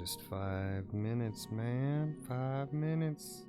Just 5 minutes, man. 5 minutes.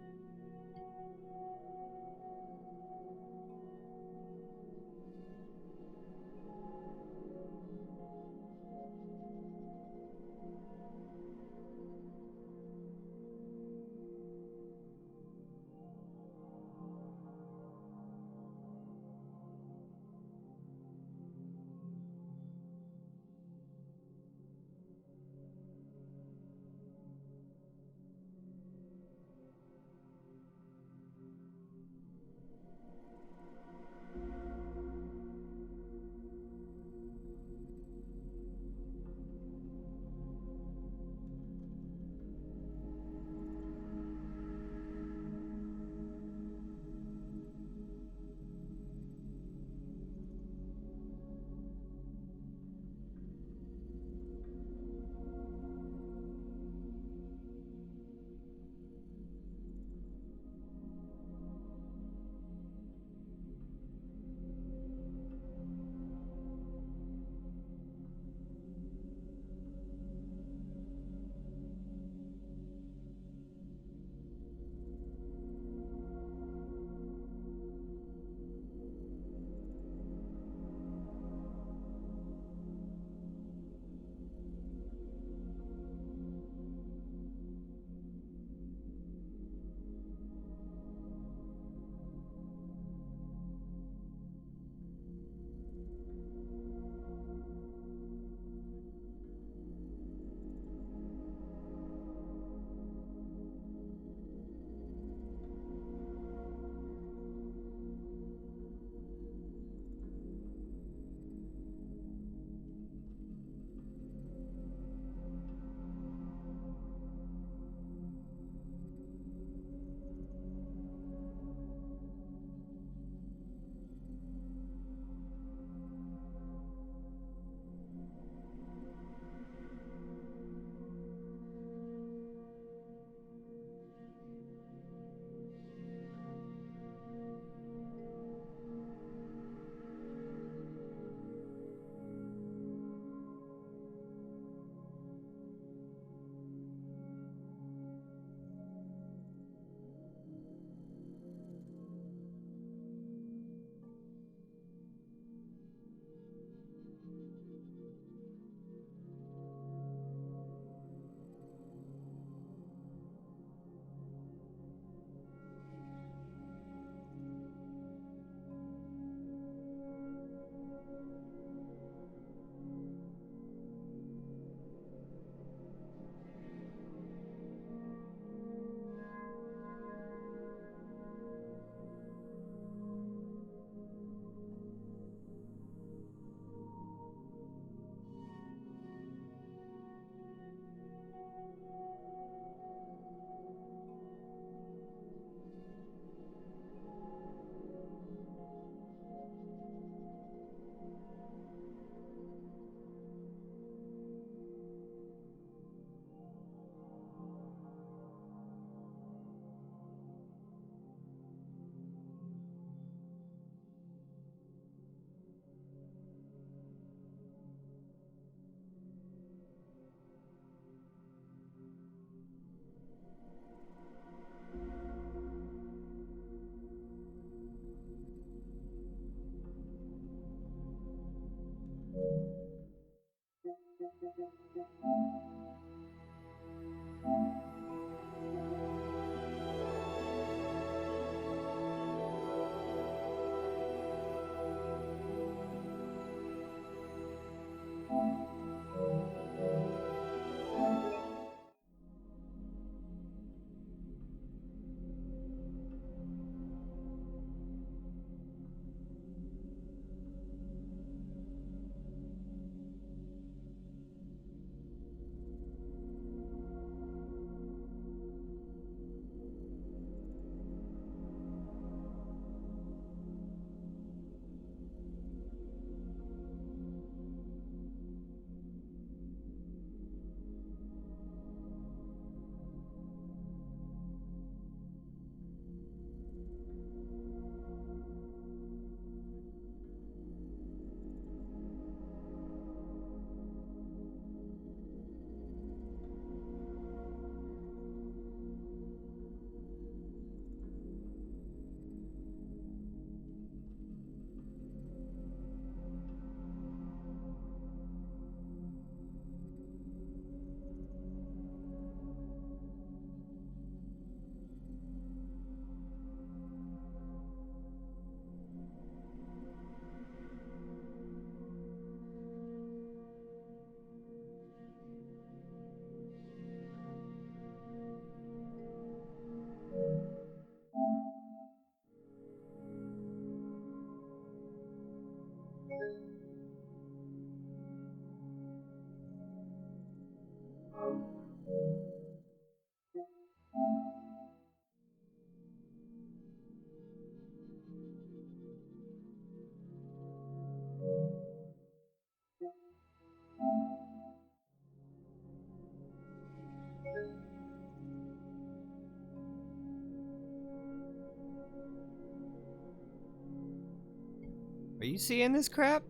Are you seeing this crap?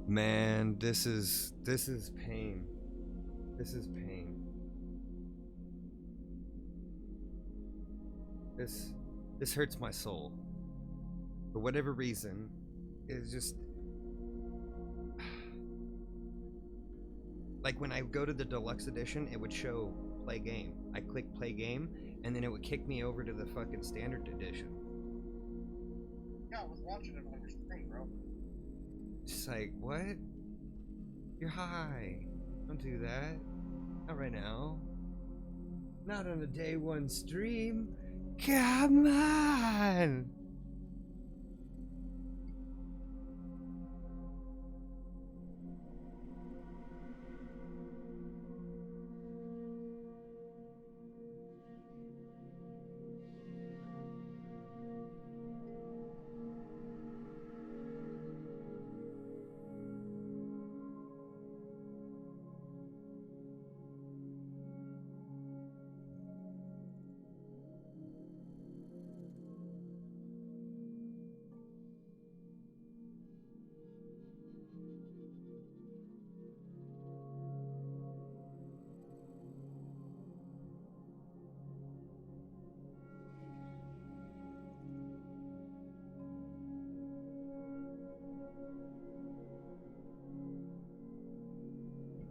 Man, this is pain. This is pain. This hurts my soul. For whatever reason, it's just like when I go to the deluxe edition, it would show play game. I click play game, and then it would kick me over to the fucking standard edition. Yeah, I was watching it on your screen, bro. Just like, what? You're high. Don't do that. Not right now. Not on a day one stream. Come on!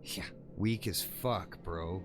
Yeah, weak as fuck, bro.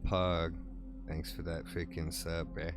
Pug. Thanks for that freaking sub, bruh.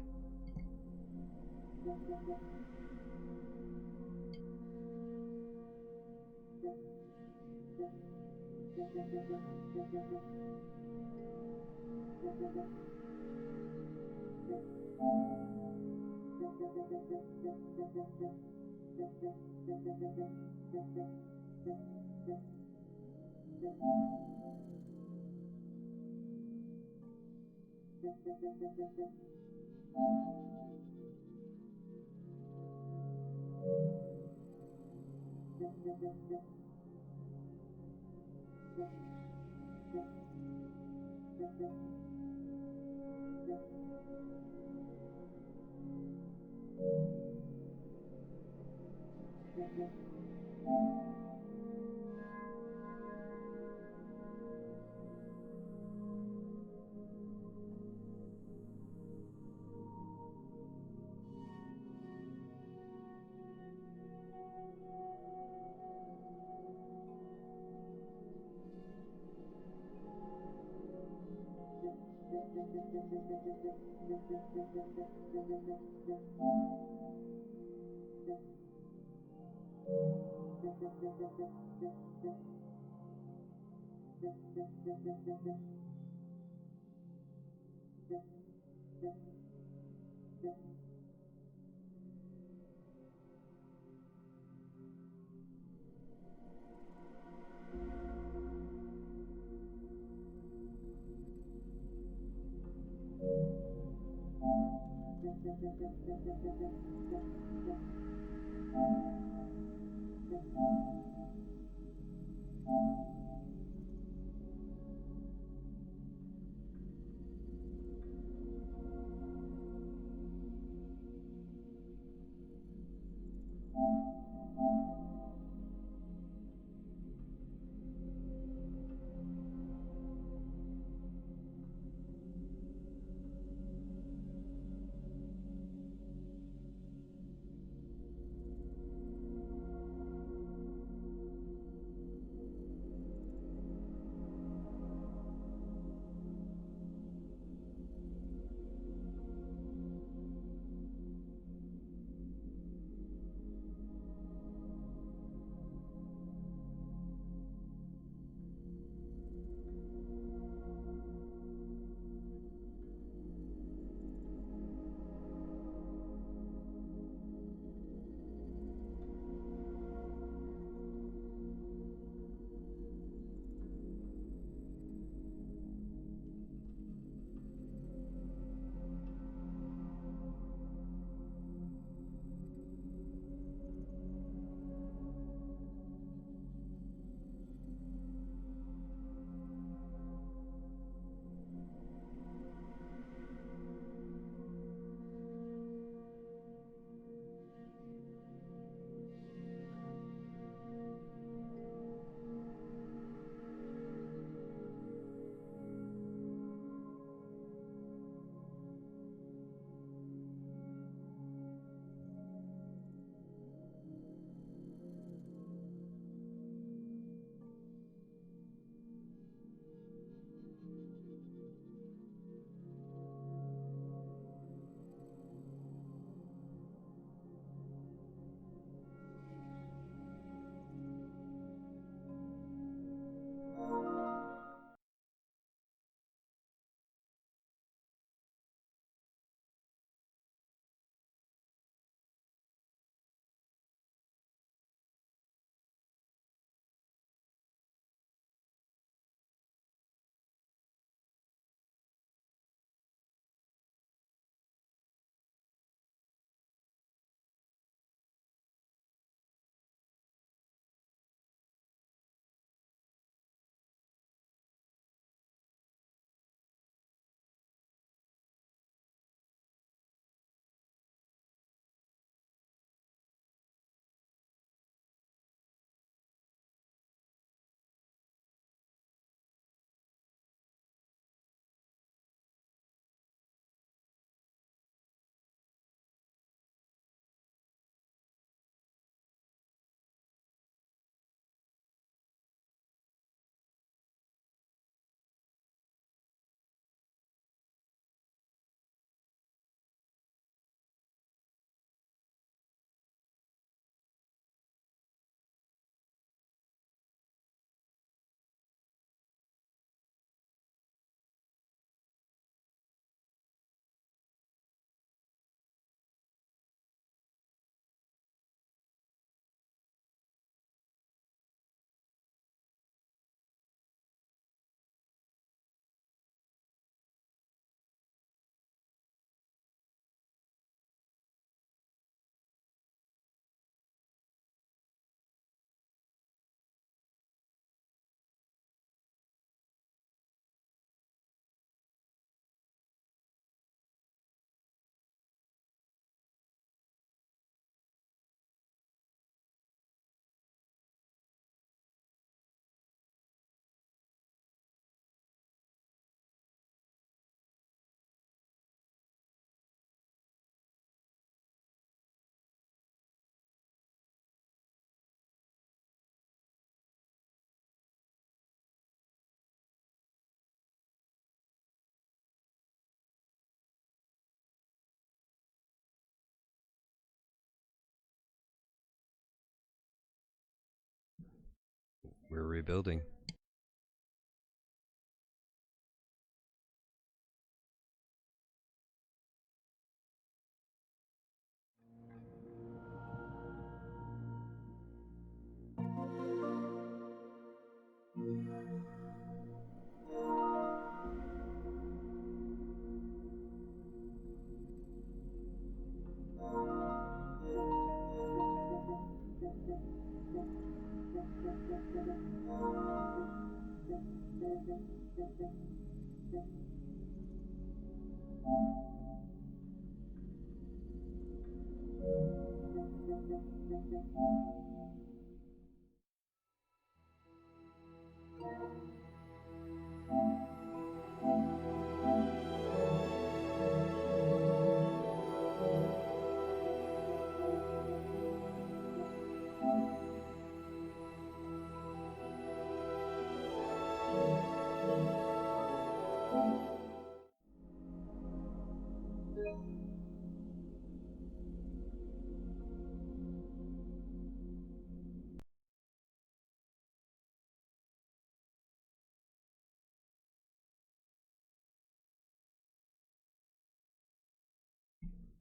We're rebuilding.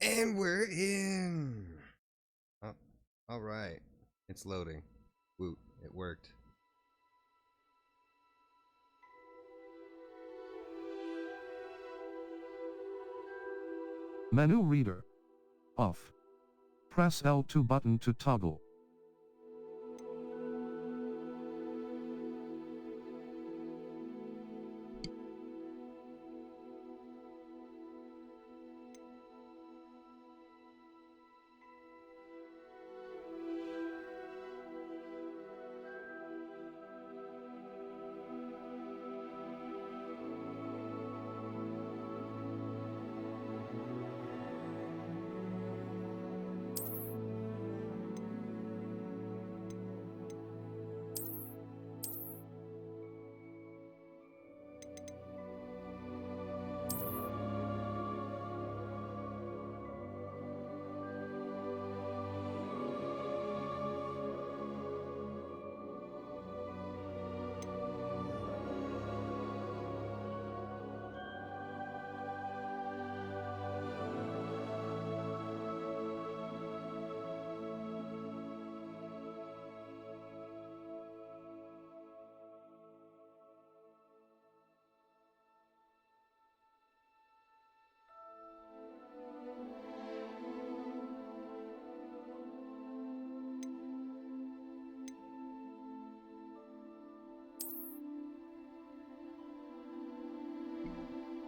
And we're in. Oh, all right. It's loading. Woot, it worked. Menu reader. Off. Press L2 button to toggle.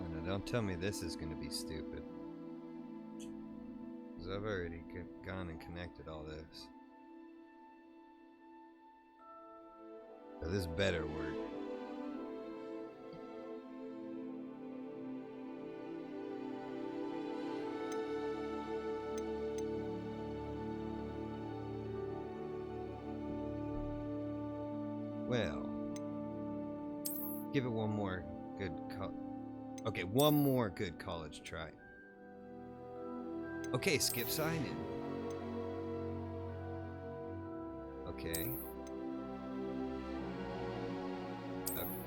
Oh, no, don't tell me this is gonna be stupid. Because I've already gone and connected all this. So this better work. Well, give it one more good okay, one more good college try. Okay, skip sign in. Okay.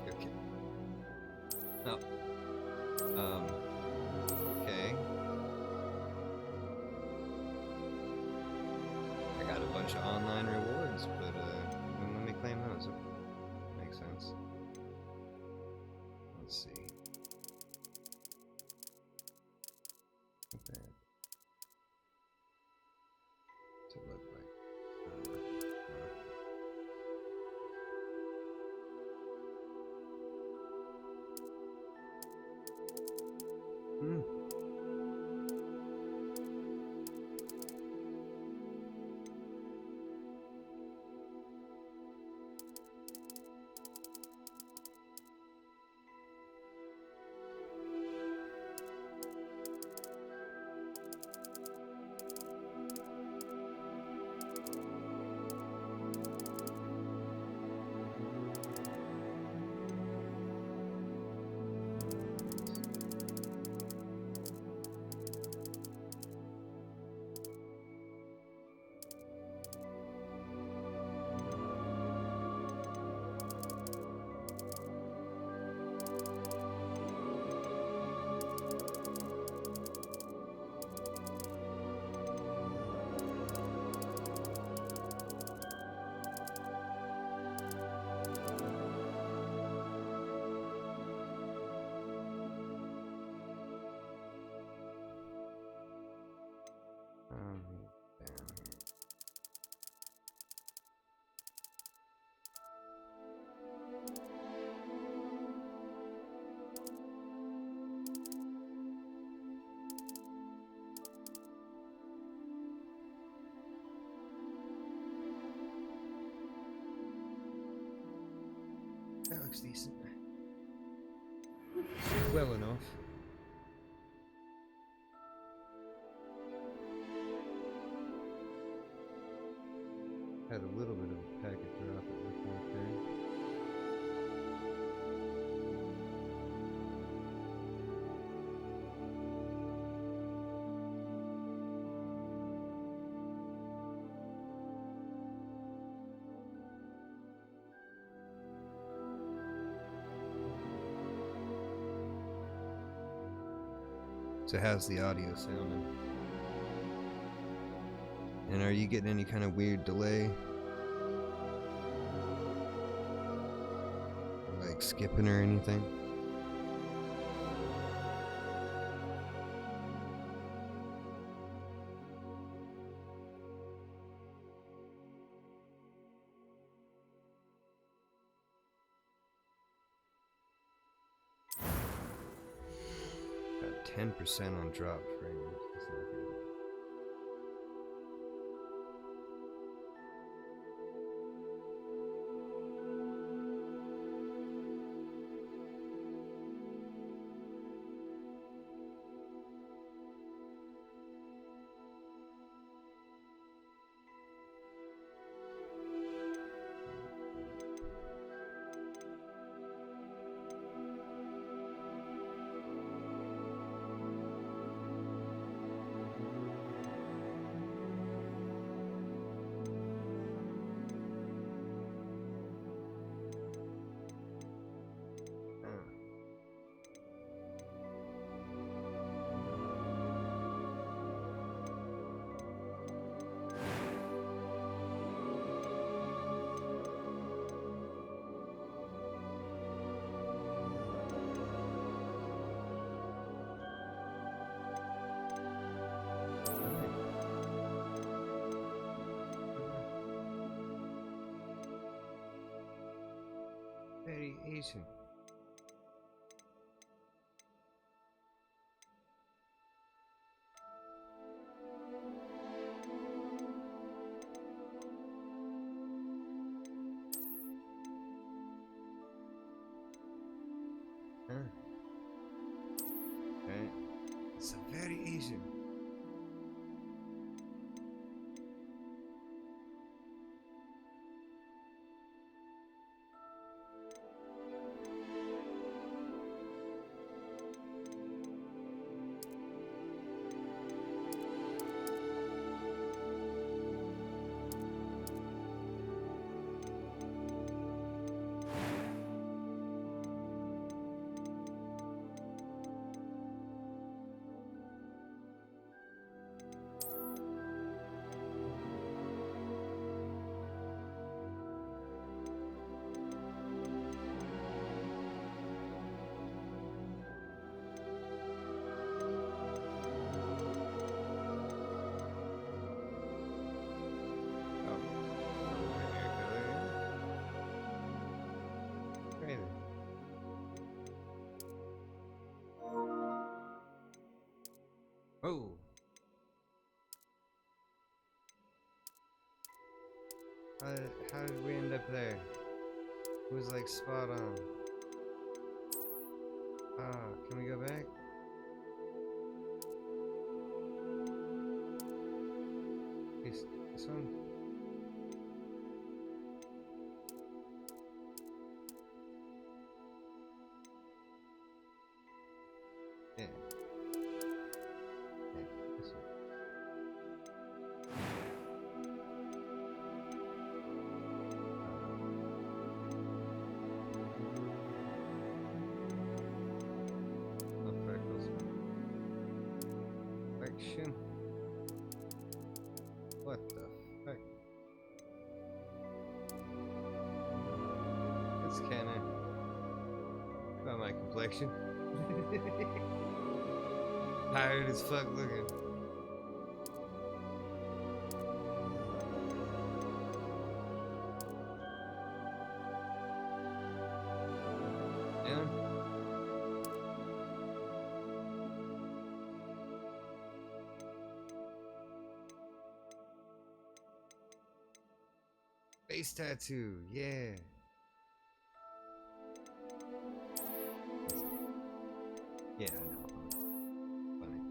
Okay. No. Okay. I got a bunch of online rewards, but wouldn't let me claim those. Makes sense. Let's see. What that to look like. Hmm. That looks decent. Well enough. Had a little bit of a packet drop, it looked like there. So how's the audio sounding? And are you getting any kind of weird delay? Or like skipping or anything? Got 10% on drop frames. That's not good. Very Asian. Huh. Right. It's a very Asian. Oh. How did we end up there? It was like spot on. Ah, can we go back? This one? Yeah. Yeah, this one. Oh, freckles. Action. What the fuck? It's kinda about my complexion. Tired as fuck looking. Down. Face tattoo, yeah. Yeah, I know. Funny.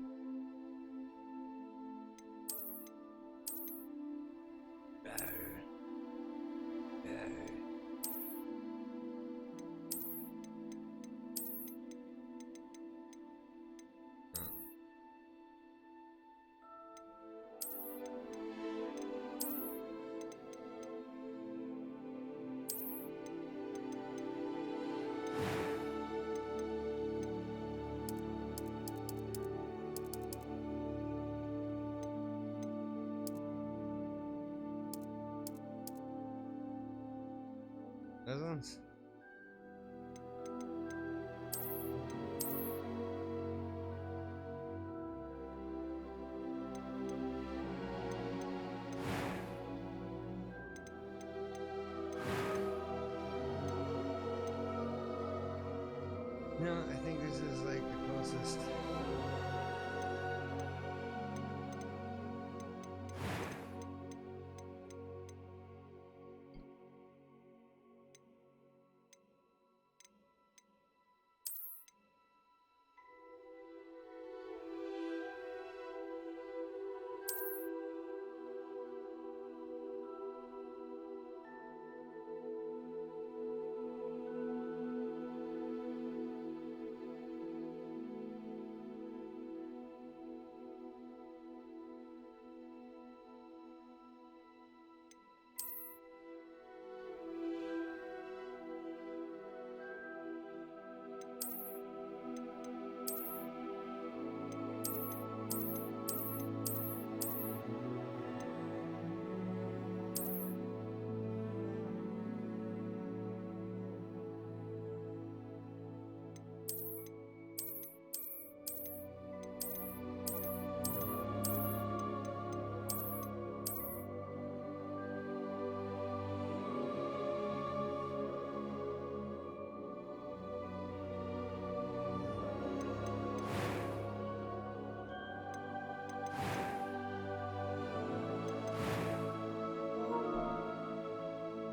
Those ones? No, I think this is like the closest.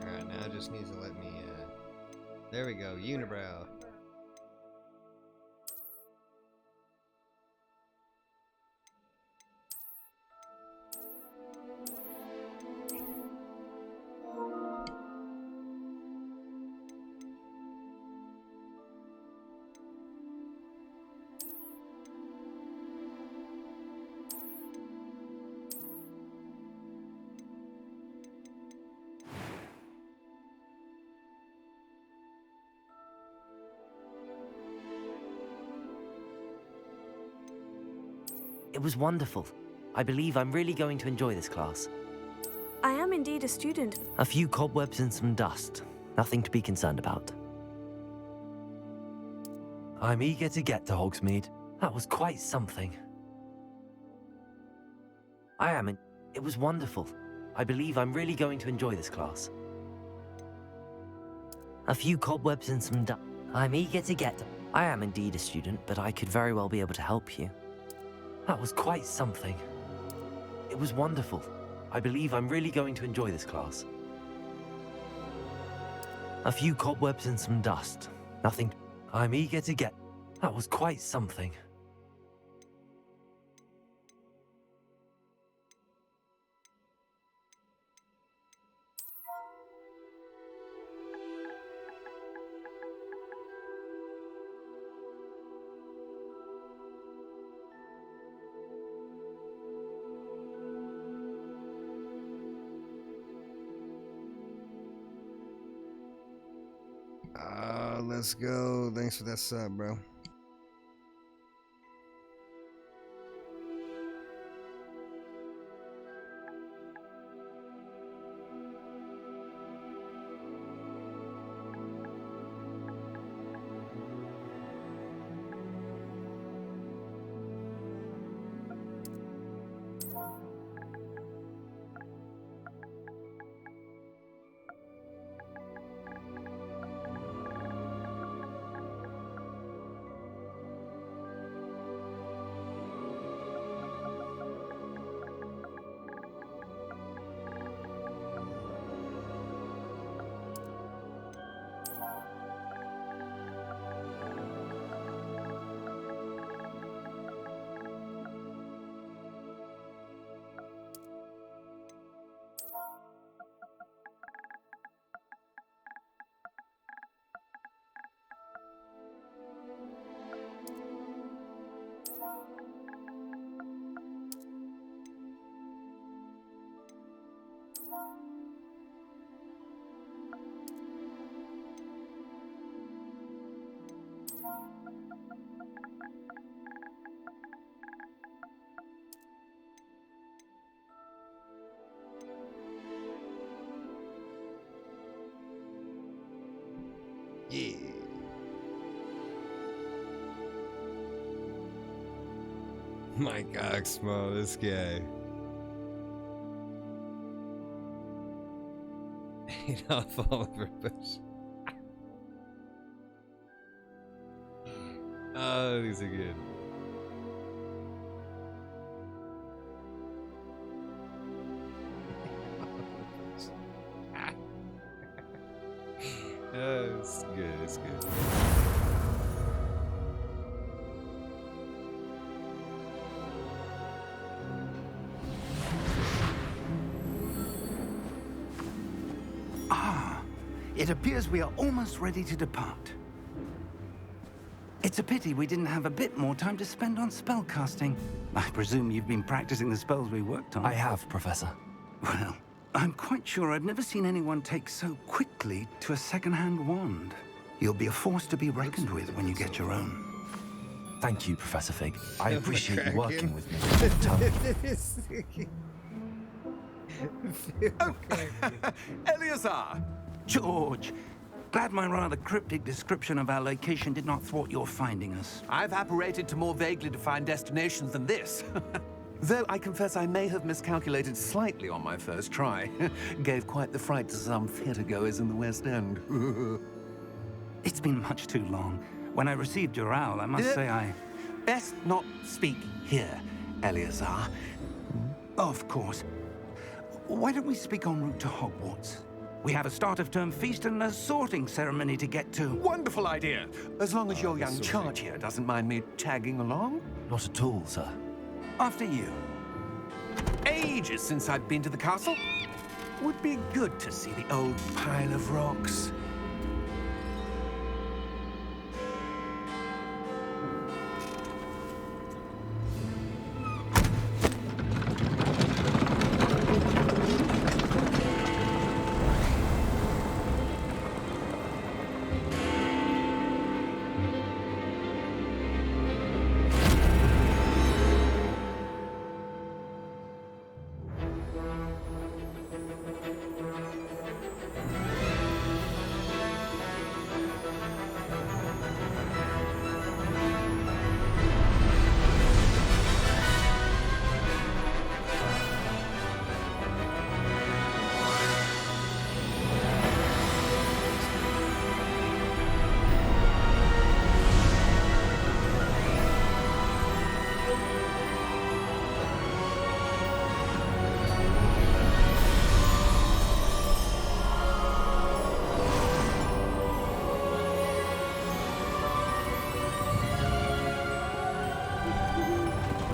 Alright, now it just needs to let me, there we go, unibrow. It was wonderful. I believe I'm really going to enjoy this class. I am indeed a student. A few cobwebs and some dust. Nothing to be concerned about. I'm eager to get to Hogsmeade. That was quite something. It was wonderful. I believe I'm really going to enjoy this class. A few cobwebs and some dust. I'm eager to get to... I am indeed a student, but I could very well be able to help you. That was quite something. It was wonderful. I believe I'm really going to enjoy this class. A few cobwebs and some dust. Nothing... I'm eager to get... That was quite something. Let's go. Thanks for that sub, bro. Yeah. My God, smell this guy. Ate off all over bush. Oh, these are good. Oh, it's good, it's good. It appears we are almost ready to depart. It's a pity we didn't have a bit more time to spend on spellcasting. I presume you've been practicing the spells we worked on. I have, Professor. Well, I'm quite sure I've never seen anyone take so quickly to a second-hand wand. You'll be a force to be reckoned with when you get your own. Thank you, Professor Fig. I Am I appreciate you cracking? working with me. Eleazar! George, glad my rather cryptic description of our location did not thwart your finding us. I've apparated to more vaguely defined destinations than this. Though I confess I may have miscalculated slightly on my first try. Gave quite the fright to some theatergoers in the West End. It's been much too long. When I received your owl, I must say I... Best not speak here, Eleazar. Of course. Why don't we speak en route to Hogwarts? We have a start-of-term feast and a sorting ceremony to get to. Wonderful idea. As long as your young sorting. charge here doesn't mind me tagging along. Not at all, sir. After you. Ages since I've been to the castle. Would be good to see the old pile of rocks.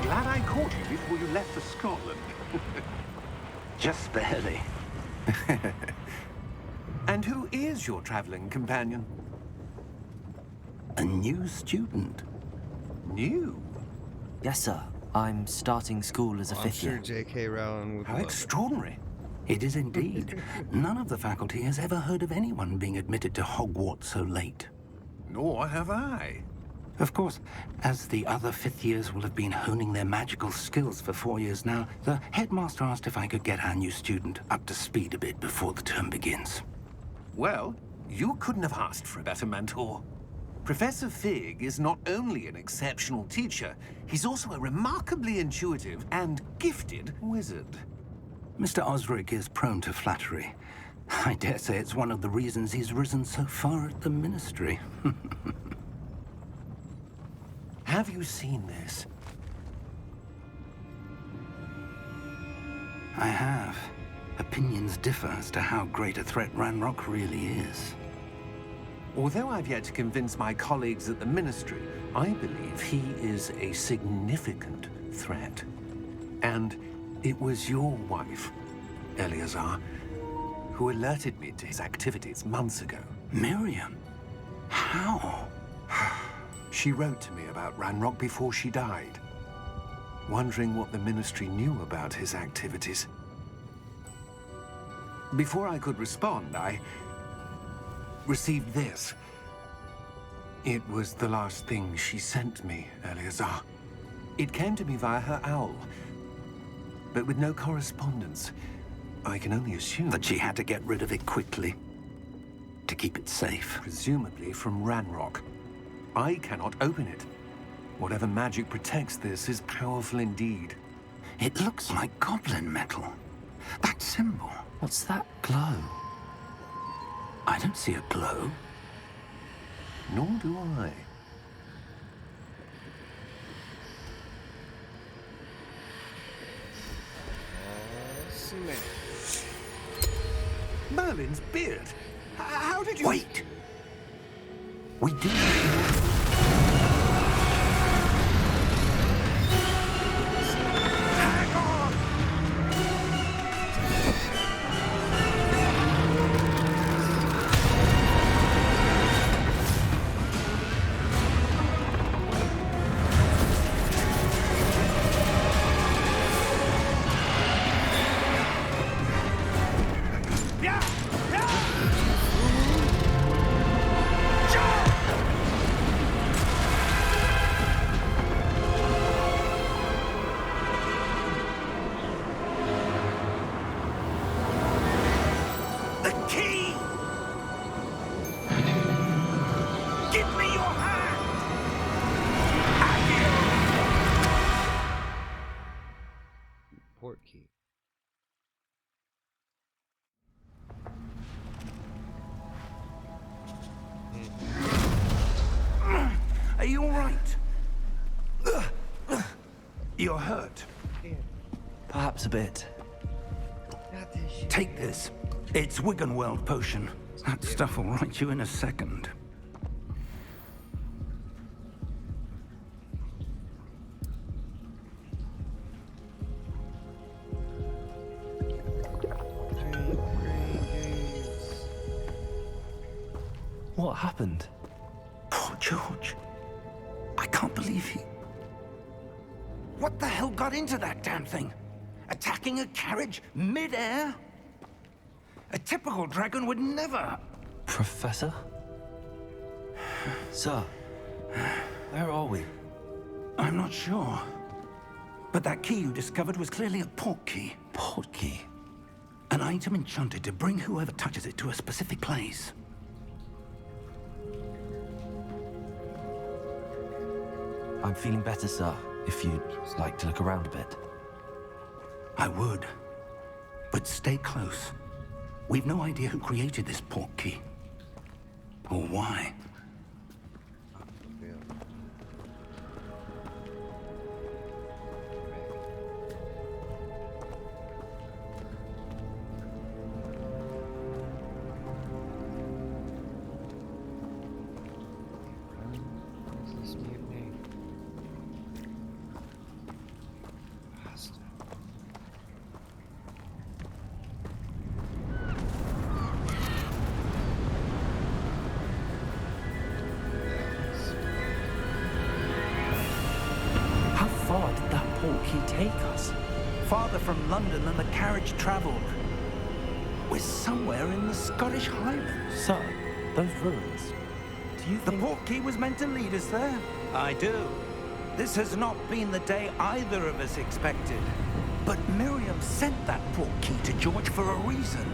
Glad I caught you before you left for Scotland. Just barely. And who is your traveling companion? A new student. New? Yes, sir. I'm starting school as a I'm fifth sure year. J.K. Rowling would How love it. extraordinary. It is indeed. None of the faculty has ever heard of anyone being admitted to Hogwarts so late. Nor have I. Of course, as the other fifth years will have been honing their magical skills for 4 years now, the headmaster asked if I could get our new student up to speed a bit before the term begins. Well, you couldn't have asked for a better mentor. Professor Fig is not only an exceptional teacher, he's also a remarkably intuitive and gifted wizard. Mr. Osric is prone to flattery. I dare say it's one of the reasons he's risen so far at the Ministry. Have you seen this? I have. Opinions differ as to how great a threat Ranrock really is. Although I've yet to convince my colleagues at the Ministry, I believe he is a significant threat. And it was your wife, Eleazar, who alerted me to his activities months ago. Miriam? How? She wrote to me about Ranrock before she died, wondering what the Ministry knew about his activities. Before I could respond, I received this. It was the last thing she sent me, Eleazar. It came to me via her owl, but with no correspondence. I can only assume That she had to get rid of it quickly to keep it safe. presumably from Ranrock. I cannot open it. Whatever magic protects this is powerful indeed. It looks like goblin metal. That symbol. What's that glow? I don't see a glow. Nor do I. Smash. Merlin's beard. How did you... Wait! We do. Hang on! Yeah! Yeah! The key! Give me your hand! Port key. Are you all right? You're hurt. Perhaps a bit. Not this shit. Take this. It's Wiggenweld potion. That stuff will right you in a second. What happened? Poor George. I can't believe he... What the hell got into that damn thing? Attacking a carriage mid-air? A typical dragon would never... Professor? Sir, where are we? I'm not sure. But that key you discovered was clearly a port key. Port key? An item enchanted to bring whoever touches it to a specific place. I'm feeling better, sir, if you'd like to look around a bit. I would. But stay close. We've no idea who created this port key. Or why. What's this mutiny? Pasta. How far did that port key take us? Farther from London than the carriage traveled. We're somewhere in the Scottish Highlands. Sir, those ruins. Do you The think... port key was meant to lead us there? I do. This has not been the day either of us expected. But Miriam sent that port key to George for a reason.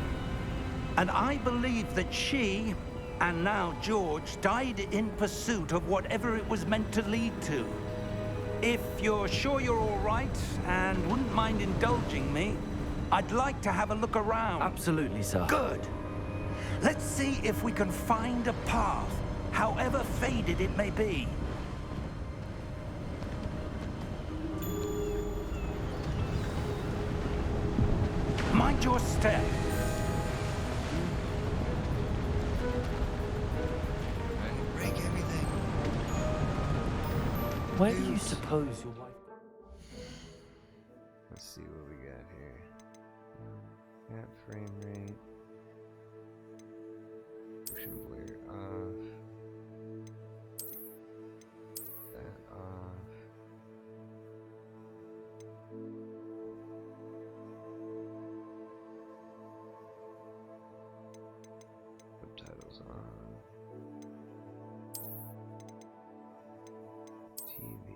And I believe that she, and now George, died in pursuit of whatever it was meant to lead to. If you're sure you're all right, and wouldn't mind indulging me, I'd like to have a look around. Absolutely, sir. Good. Let's see if we can find a path, however faded it may be. Mind your step. Break everything. Where do you suppose your wife... Let's see what we got here. That frame rate. Motion blur off. That off. subtitles on. TV.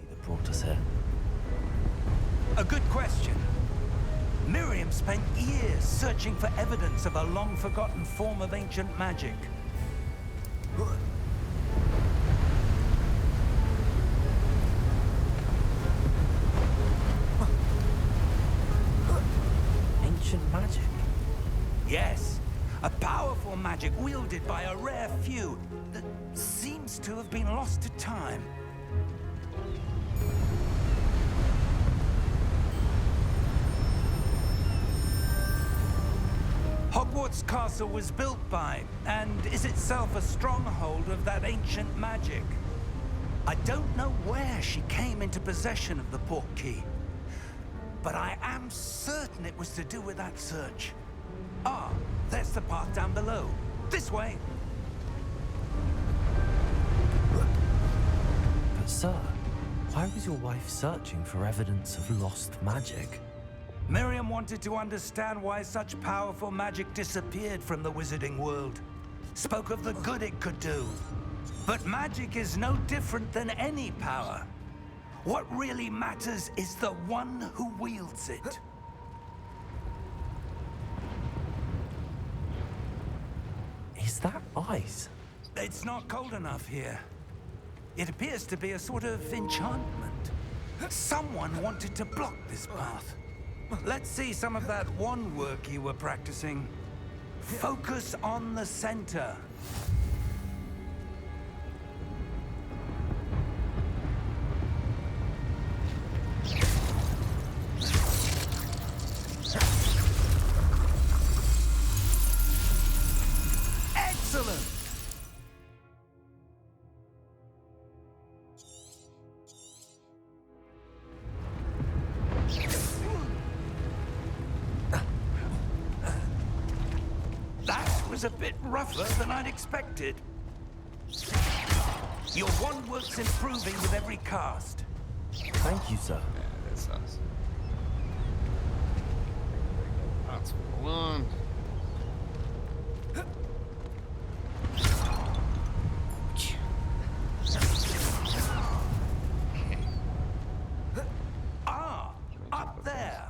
That brought us here. A good question. Miriam spent years searching for evidence of a long-forgotten form of ancient magic. Ancient magic? Yes, a powerful magic wielded by a rare few that seems to have been lost to time. Hogwarts Castle was built by, and is itself a stronghold of that ancient magic. I don't know where she came into possession of the portkey, but I am certain it was to do with that search. Ah, there's the path down below. This way. But sir, why was your wife searching for evidence of lost magic? Miriam wanted to understand why such powerful magic disappeared from the wizarding world. Spoke of the good it could do. But magic is no different than any power. What really matters is the one who wields it. Is that ice? It's not cold enough here. It appears to be a sort of enchantment. Someone wanted to block this path. Let's see some of that wand work you were practicing. Focus on the center. Excellent! That was a bit rougher than I'd expected. Your wand work's improving with every cast. Thank you, sir. Yeah, that's awesome. That's what I want. Ah, up there.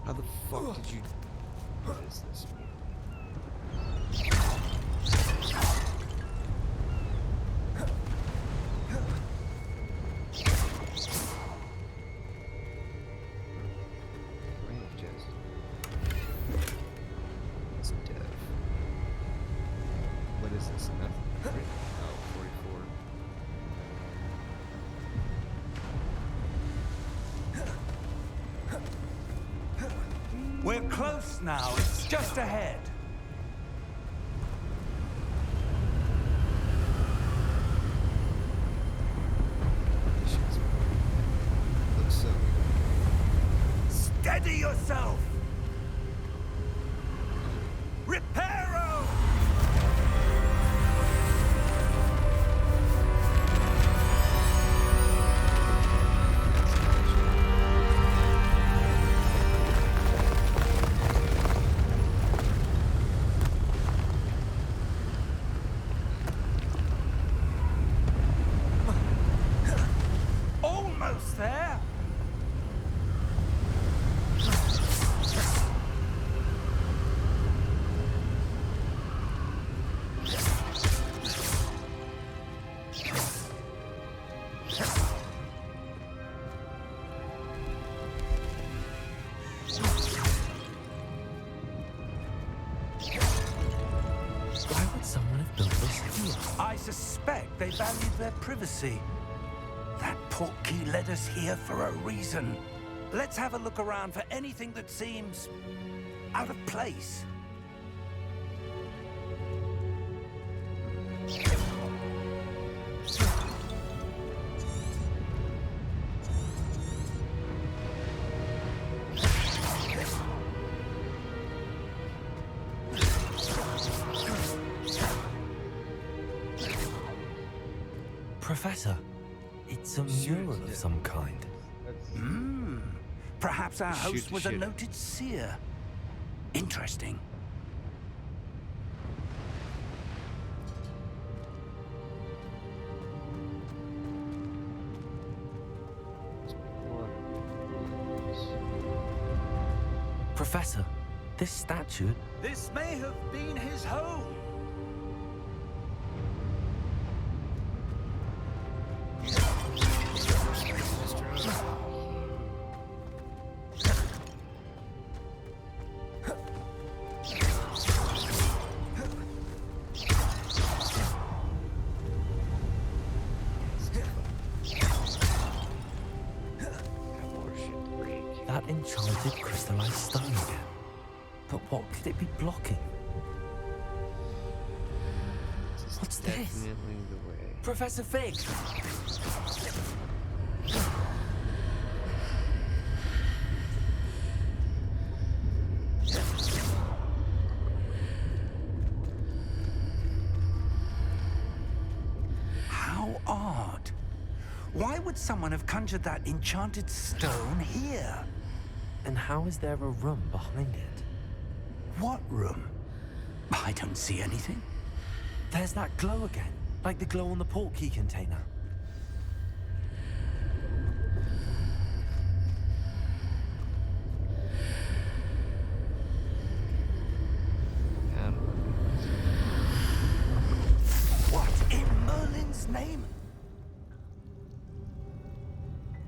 How the fuck did you... What is this? It's dev. What is this? Nothing. Oh, 44. We're close now. It's just ahead. Looks so good. Steady yourself. Reparo! Why would someone have built this here? I suspect they valued their privacy. That portkey led us here for a reason. Let's have a look around for anything that seems out of place. Professor, it's a mural of some kind. Perhaps our Shoot host the was a shit. noted seer. Interesting. Professor, this statue... This may have been his home. That enchanted crystallized stone again. But what could it be blocking? What's this? Definitely the way. Professor Fig! How odd. Why would someone have conjured that enchanted stone here? And how is there a room behind it? What room? I don't see anything. There's that glow again, like the glow on the portkey container. What in Merlin's name?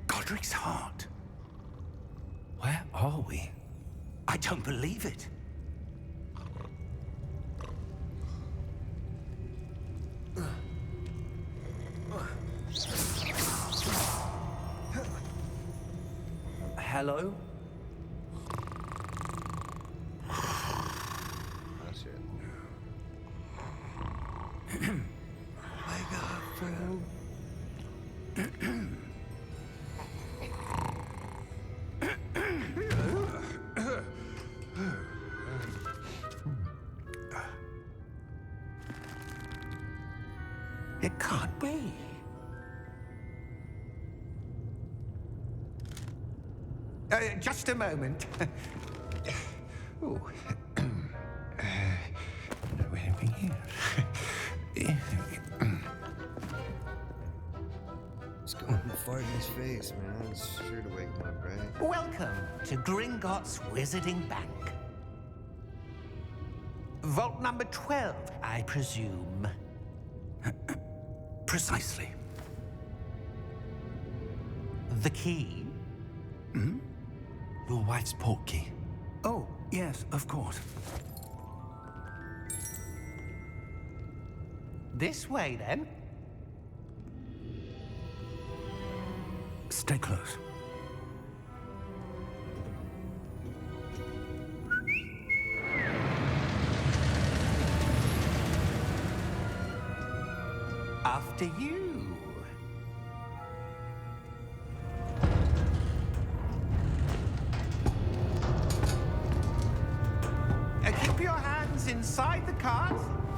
Godric's heart. Where are we? I don't believe it. Hello? Oh shit. Wake up, fool. It can't be. Just a moment. Oh. Wait a minute here. Just go and fart in his face, man. It's sure to wake him up, right? Welcome to Gringotts Wizarding Bank. Vault number 12, I presume. Precisely. The key? Your wife's portkey. Oh, yes, of course. This way, then. Stay close. After you. Keep your hands inside the cart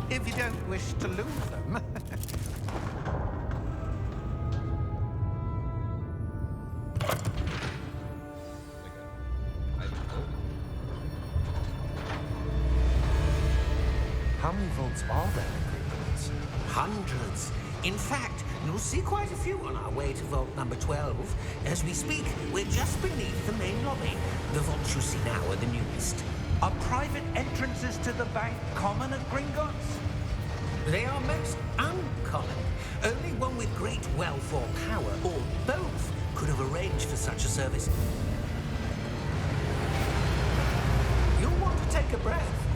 if you don't wish to lose them. How many vaults are there in Gringotts? Hundreds. In fact, you'll see quite a few on our way to vault number 12. As we speak, we're just beneath the main lobby. The vaults you see now are the newest. Are private entrances to the bank common at Gringotts? They are most uncommon. Only one with great wealth or power, or both, could have arranged for such a service. You'll want to take a breath.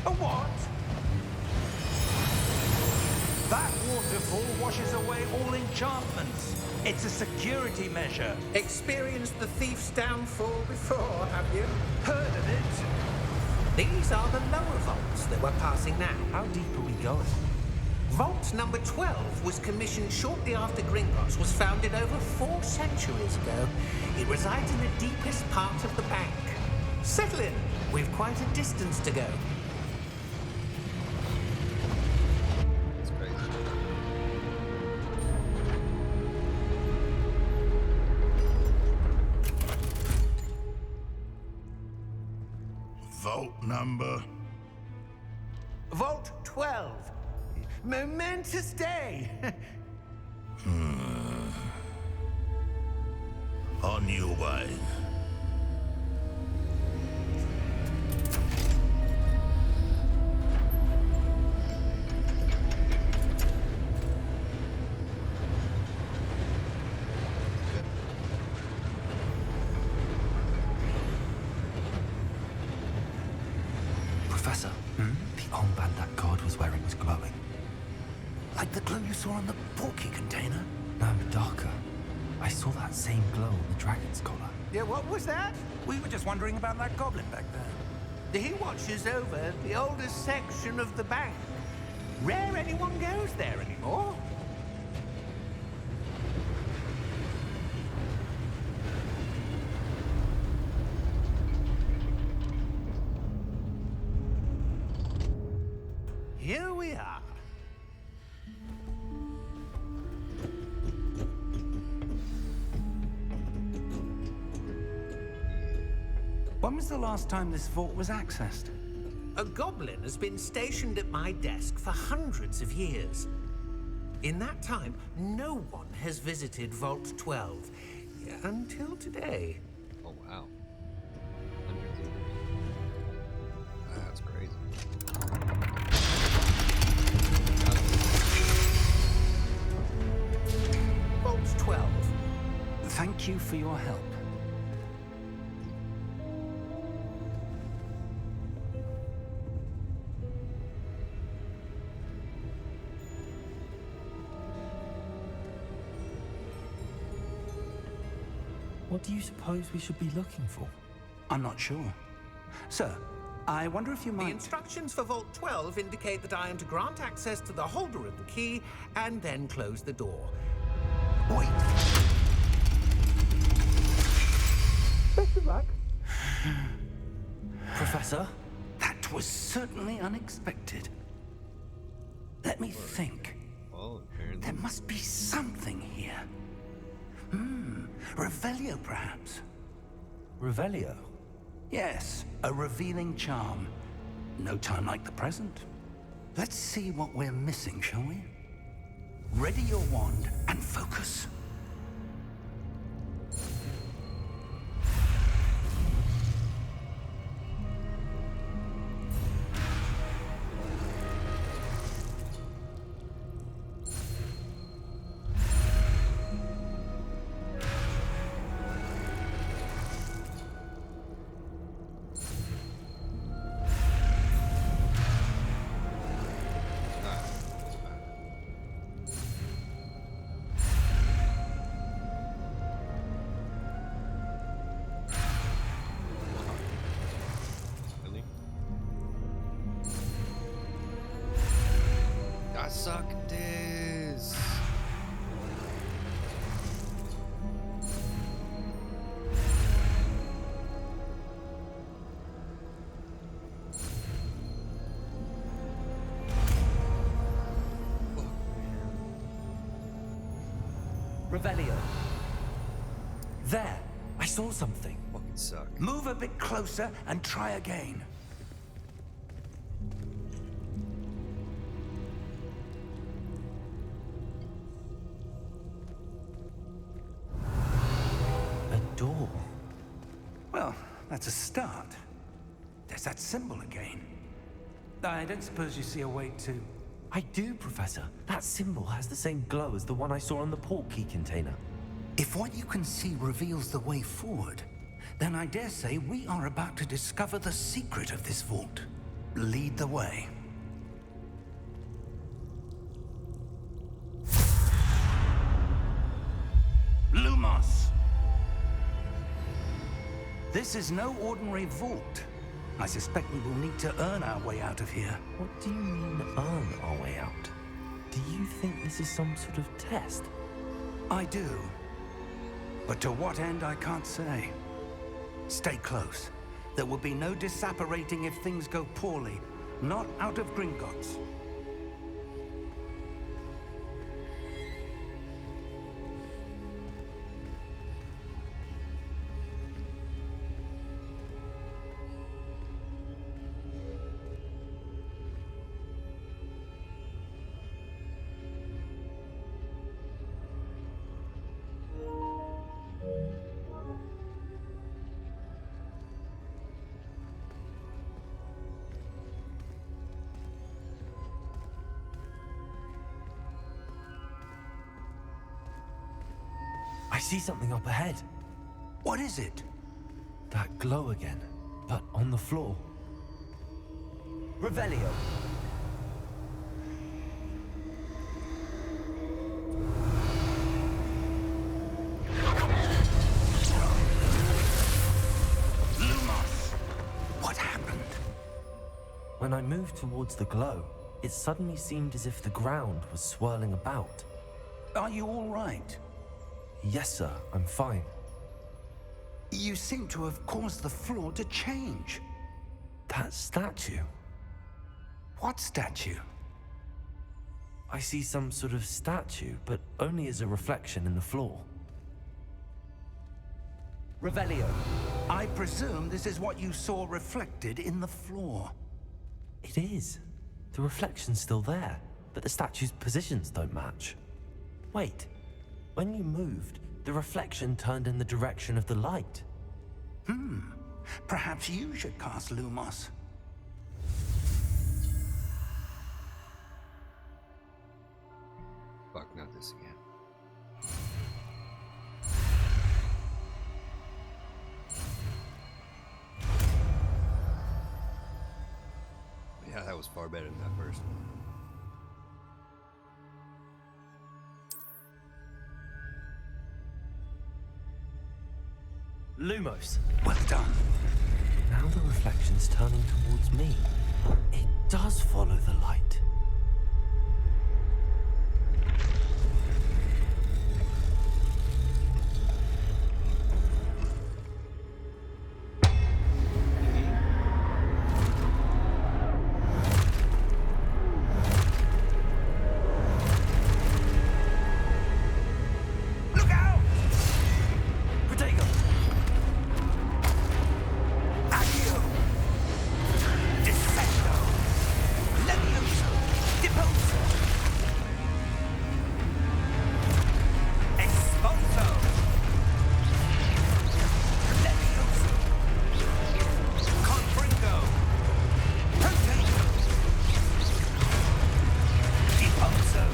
A what? removal washes away all enchantments. It's a security measure. Experienced the thief's downfall before, have you? Heard of it? These are the lower vaults that we're passing now. How deep are we going? Vault number 12 was commissioned shortly after Gringotts was founded over 4 centuries ago. It resides in the deepest part of the bank. Settle in. We've quite a distance to go. That's crazy. Vault number. Vault 12. Momentous day. On your way. Professor, the armband that guard was wearing was glowing. Like the glow you saw on the portkey container? No, darker. I saw that same glow on the dragon's collar. Yeah, what was that? We were just wondering about that goblin back there. He watches over the oldest section of the bank. Rare anyone goes there anymore. Here we are. When was the last time this vault was accessed? A goblin has been stationed at my desk for hundreds of years. In that time, no one has visited Vault 12 until today. Oh wow. Hundreds of years. That's crazy. Vault 12. Thank you for your help. What do you suppose we should be looking for? I'm not sure. Sir, I wonder if you The might... instructions for Vault 12 indicate that I am to grant access to the holder of the key and then close the door. Wait! Best of luck. Professor? That was certainly unexpected. Let me think. Oh, apparently. There must be something here. Revelio, perhaps? Revelio? Yes, a revealing charm. No time like the present. Let's see what we're missing, shall we? Ready your wand and focus. Really? I suck this. Revelio. There! I saw something. Fucking suck. Move a bit closer and try again. A door. Well, that's a start. There's that symbol again. I don't suppose you see a way to... I do, Professor. That symbol has the same glow as the one I saw on the portkey container. If what you can see reveals the way forward, then I dare say we are about to discover the secret of this vault. Lead the way. This is no ordinary vault. I suspect we will need to earn our way out of here. What do you mean, earn our way out? Do you think this is some sort of test? I do. But to what end, I can't say. Stay close. There will be no disapparating if things go poorly. Not out of Gringotts. I see something up ahead. What is it? That glow again, but on the floor. Revelio. Lumos! What happened? When I moved towards the glow, it suddenly seemed as if the ground was swirling about. Are you all right? Yes, sir, I'm fine. You seem to have caused the floor to change. That statue. What statue? I see some sort of statue, but only as a reflection in the floor. Revelio. I presume this is what you saw reflected in the floor. It is. The reflection's still there, but the statue's positions don't match. Wait. When you moved, the reflection turned in the direction of the light. Perhaps you should cast Lumos. Fuck, not this again. Yeah, that was far better than that first one. Lumos. Well done. Now the reflection's turning towards me. It does follow the light. Look out! Protego! Accio! Defendo! Levioso! Deposo! Expulso! Levioso! Confringo! Protego! Deposo!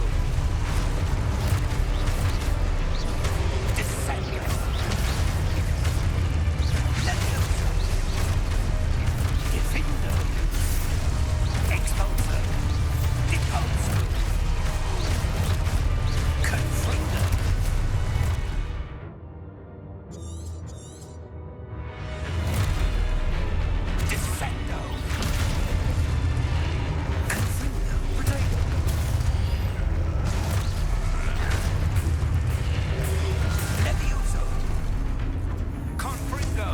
Descendo! Levioso! Defendo! Expulso! Deposo! Confringo! Descendo! Confringo! Protego! Levioso! Confringo!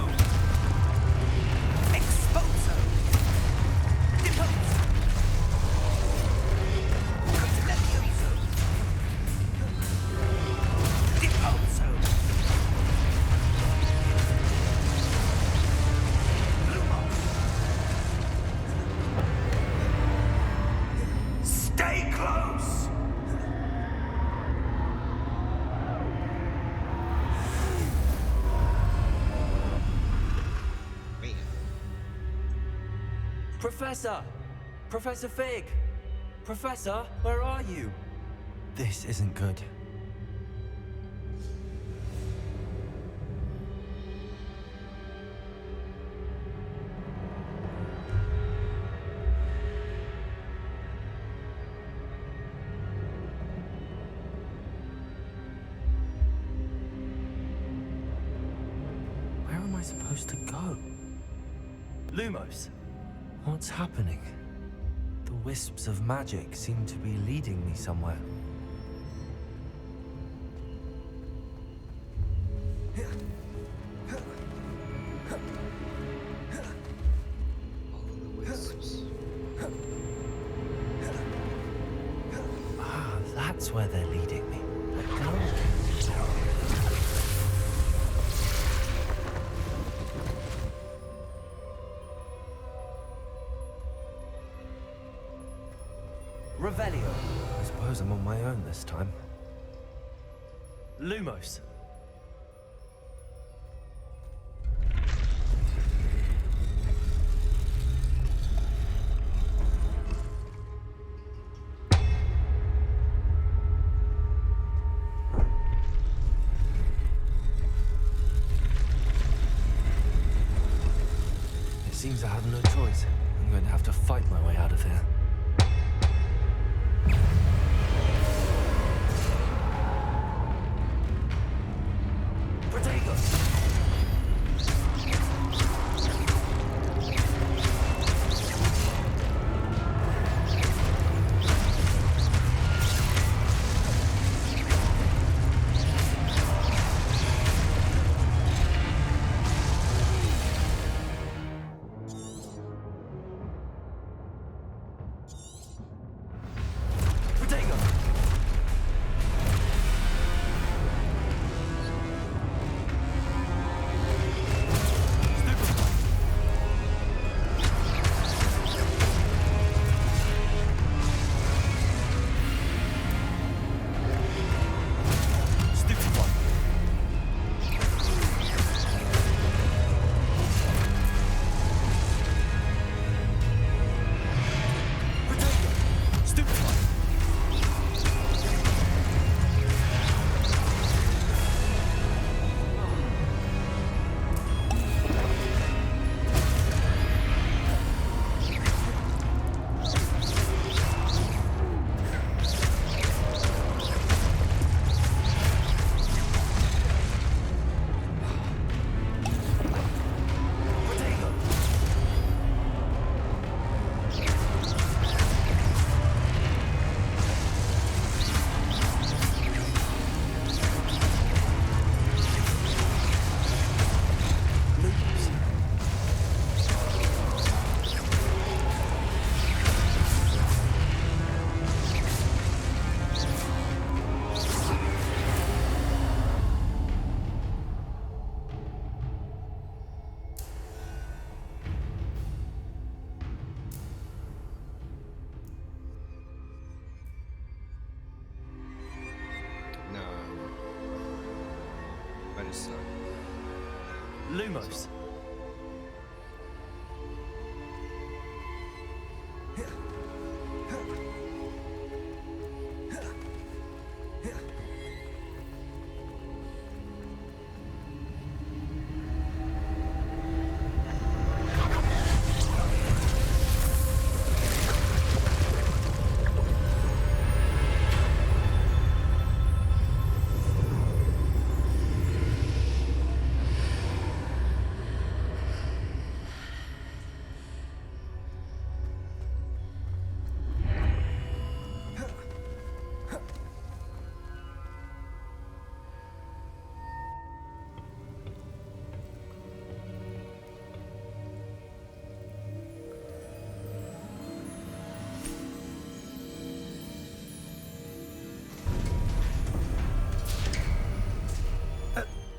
Expulso! Deposo! Levioso! Deposo! Lumos! Stay close! Man. Professor! Professor Fig! Professor, where are you? This isn't good. Where am I supposed to go? Lumos! What's happening? The wisps of magic seem to be leading me somewhere. Follow the wisps. Ah, that's where they're leading me. But go. Revelio. I suppose I'm on my own this time. Lumos. It seems I have no choice. I'm going to have to fight my way out of here. Lumos.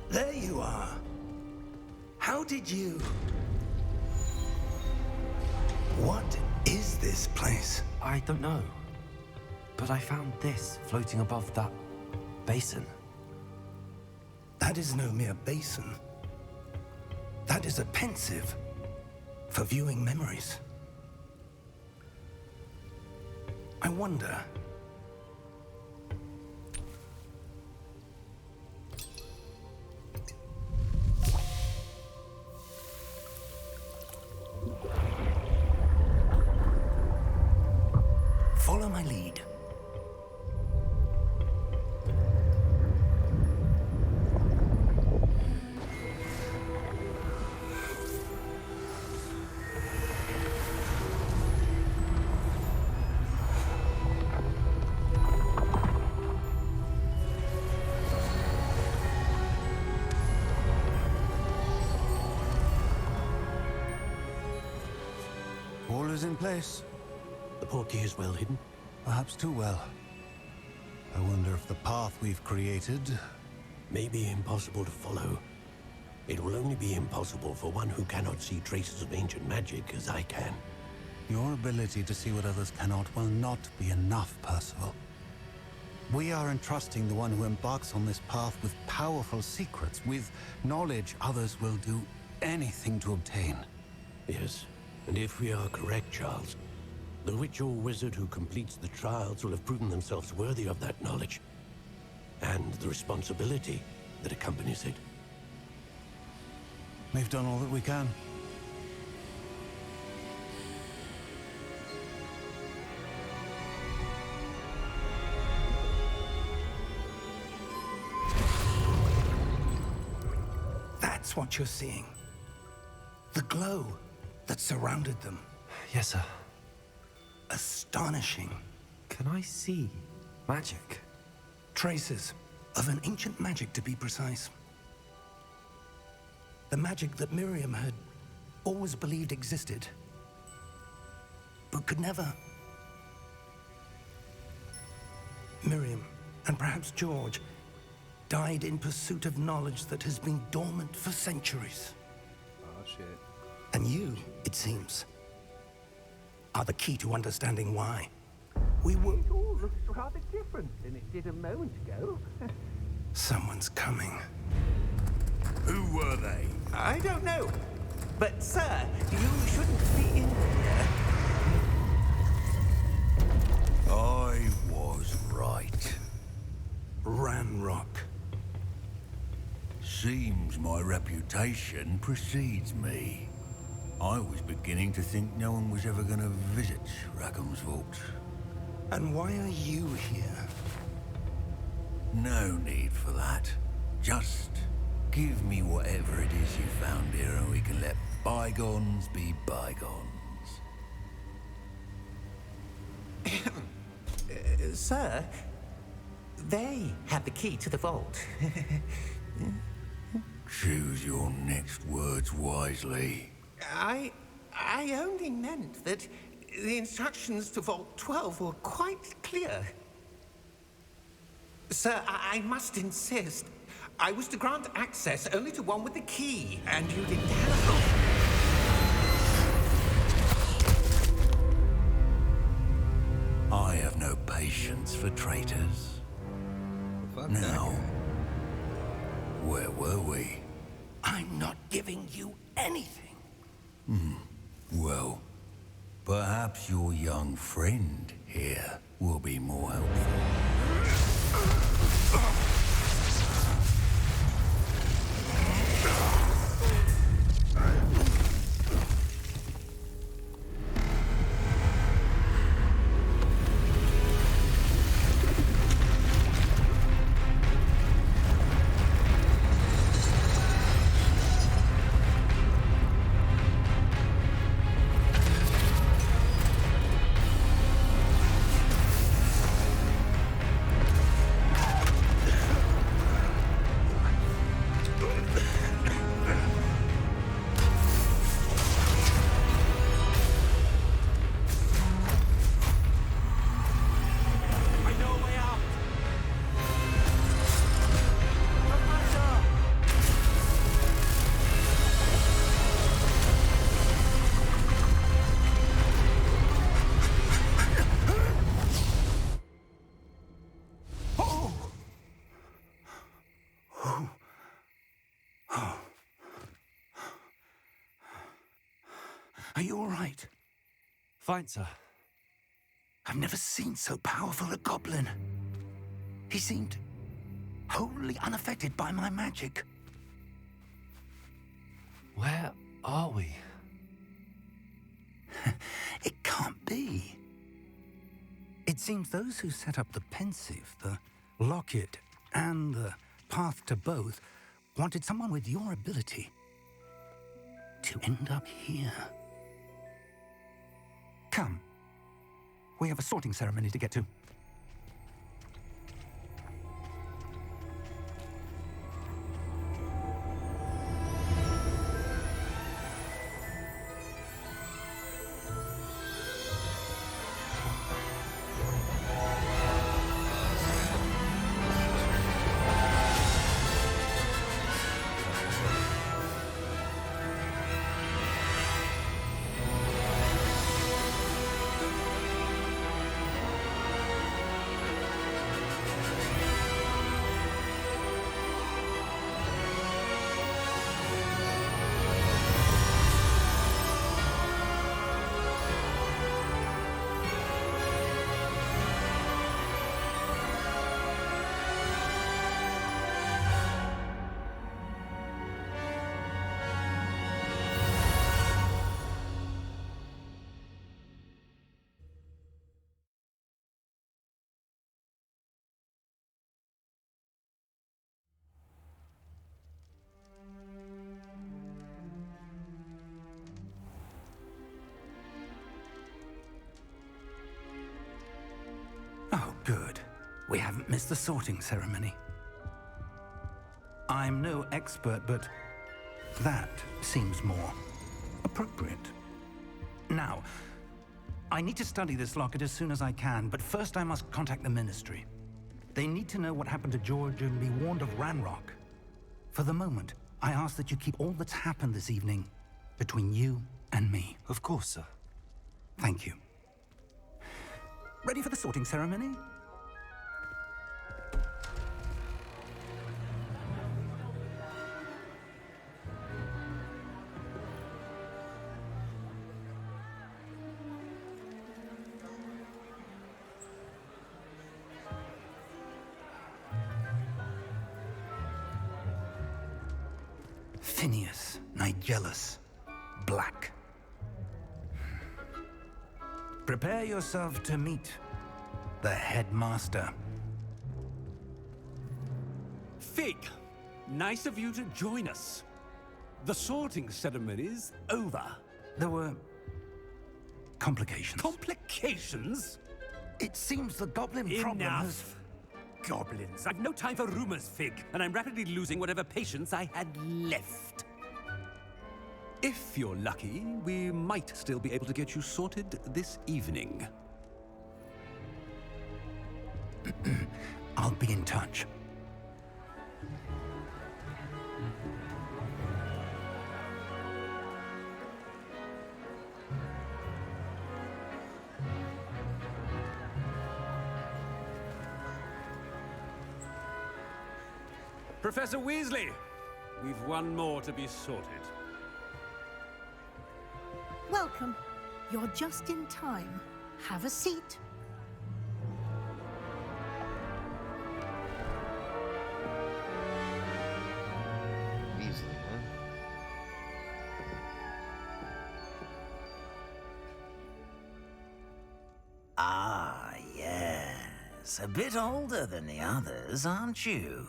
There you are. How did you... What is this place? I don't know. But I found this floating above that basin. That is no mere basin. That is a pensive for viewing memories. I wonder... Follow my lead. is in place. The portkey is well hidden. Perhaps too well. I wonder if the path we've created... May be impossible to follow. It will only be impossible for one who cannot see traces of ancient magic as I can. Your ability to see what others cannot will not be enough, Percival. We are entrusting the one who embarks on this path with powerful secrets, with knowledge others will do anything to obtain. Yes, and if we are correct, Charles, the witch or wizard who completes the trials will have proven themselves worthy of that knowledge, and the responsibility that accompanies it. We've done all that we can. That's what you're seeing. The glow that surrounded them. Yes, sir. Astonishing. Can I see magic? Traces of an ancient magic, to be precise. The magic that Miriam had always believed existed, but could never. Miriam, and perhaps George, died in pursuit of knowledge that has been dormant for centuries. Oh, shit. And you, it seems, are the key to understanding why. We were... It all looks rather different than it did a moment ago. Someone's coming. Who were they? I don't know. But, sir, you shouldn't be in here. I was right. Ranrock. Seems my reputation precedes me. I was beginning to think no one was ever going to visit Rackham's Vault. And why are you here? No need for that. Just give me whatever it is you found here and we can let bygones be bygones. Sir, they have the key to the vault. Choose your next words wisely. I only meant that the instructions to Vault 12 were quite clear. Sir, I must insist. I was to grant access only to one with the key, and you didn't have... I have no patience for traitors. Fuck Now, where were we? I'm not giving you anything. Well, perhaps your young friend here will be more helpful. Are you all right? Fine, sir. I've never seen so powerful a goblin. He seemed wholly unaffected by my magic. Where are we? It can't be. It seems those who set up the pensive, the locket, and the path to both wanted someone with your ability to end up here. Come. We have a sorting ceremony to get to. Good. We haven't missed the sorting ceremony. I'm no expert, but that seems more appropriate. Now, I need to study this locket as soon as I can, but first I must contact the Ministry. They need to know what happened to George and be warned of Ranrock. For the moment, I ask that you keep all that's happened this evening between you and me. Of course, sir. Thank you. Ready for the sorting ceremony? Phineas, Nigellus, Black. Prepare yourself to meet the headmaster. Fig, nice of you to join us. The sorting ceremony's over. There were complications. Complications? It seems the goblin problem has... Enough. Goblins. I've no time for rumors, Fig, and I'm rapidly losing whatever patience I had left. If you're lucky, we might still be able to get you sorted this evening. I'll be in touch. Professor Weasley, we've one more to be sorted. Welcome. You're just in time. Have a seat. Weasley, huh? Ah, yes. A bit older than the others, aren't you?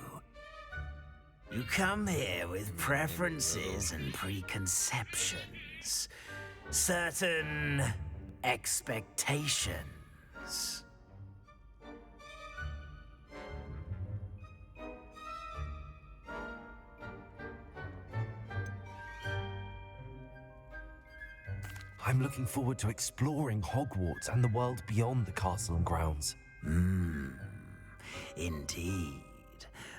You come here with preferences and preconceptions. Certain expectations. I'm looking forward to exploring Hogwarts and the world beyond the castle and grounds. Indeed.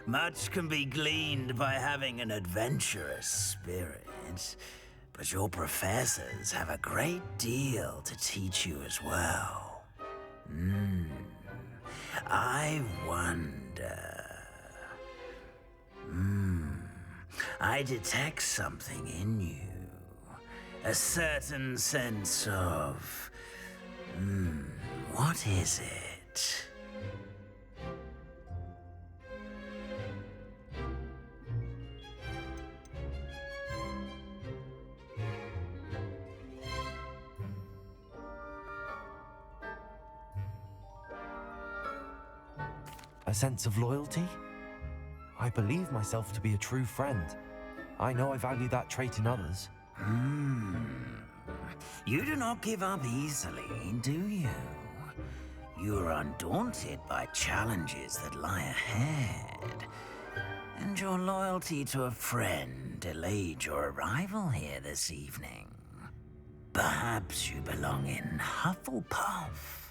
Much can be gleaned by having an adventurous spirit, but your professors have a great deal to teach you as well. I wonder... I detect something in you. A certain sense of... what is it? A sense of loyalty? I believe myself to be a true friend. I know I value that trait in others. You do not give up easily, do you? You are undaunted by challenges that lie ahead. And your loyalty to a friend delayed your arrival here this evening. Perhaps you belong in Hufflepuff.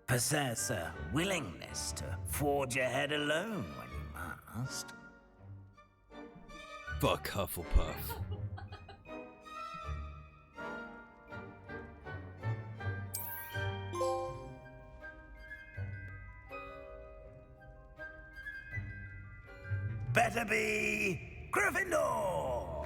Possess a willingness to forge ahead alone when you must. Fuck Hufflepuff. Better be Gryffindor!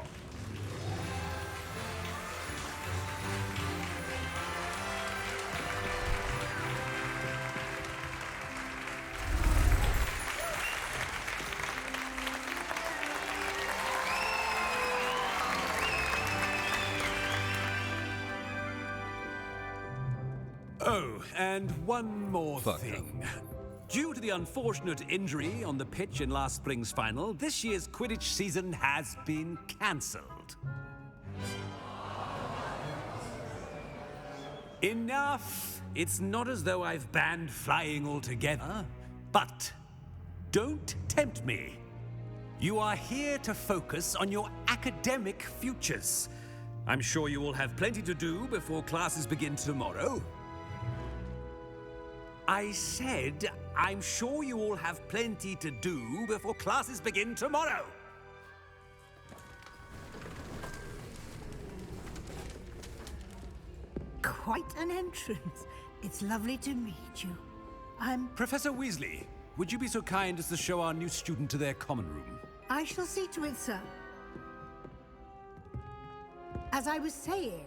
Oh, and one more Fuck thing. Due to the unfortunate injury on the pitch in last spring's final, this year's Quidditch season has been cancelled. Enough! It's not as though I've banned flying altogether. But don't tempt me. You are here to focus on your academic futures. I'm sure you all have plenty to do before classes begin tomorrow. I said, I'm sure you all have plenty to do before classes begin tomorrow. Quite an entrance. It's lovely to meet you. I'm... Professor Weasley, would you be so kind as to show our new student to their common room? I shall see to it, sir. As I was saying,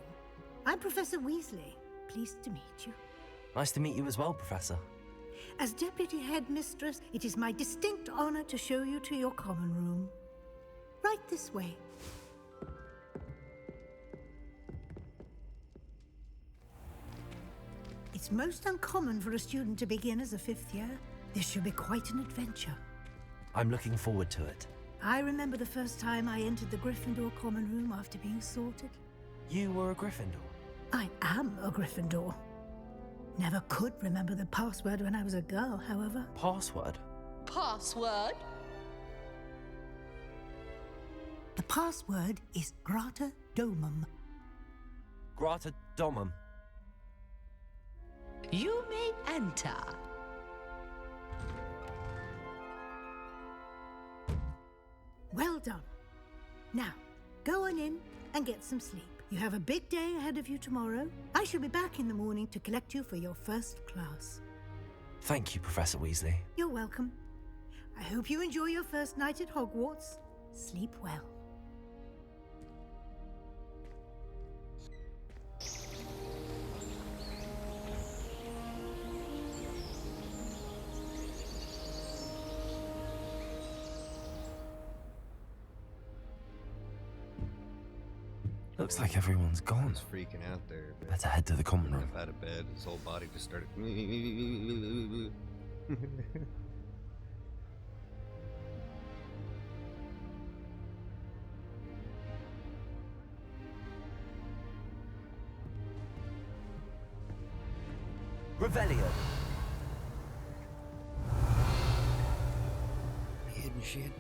I'm Professor Weasley. Pleased to meet you. Nice to meet you as well, Professor. As Deputy Headmistress, it is my distinct honor to show you to your common room. Right this way. It's most uncommon for a student to begin as a fifth year. This should be quite an adventure. I'm looking forward to it. I remember the first time I entered the Gryffindor common room after being sorted. You were a Gryffindor? I am a Gryffindor. Never could remember the password when I was a girl, however. Password? Password? The password is Grata Domum. Grata Domum. You may enter. Well done. Now, go on in and get some sleep. You have a big day ahead of you tomorrow. I shall be back in the morning to collect you for your first class. Thank you, Professor Weasley. You're welcome. I hope you enjoy your first night at Hogwarts. Sleep well. Looks like everyone's I gone. was freaking out there. But Better head to the common room. up out of bed, his whole body just started. Revelio. Hidden shit.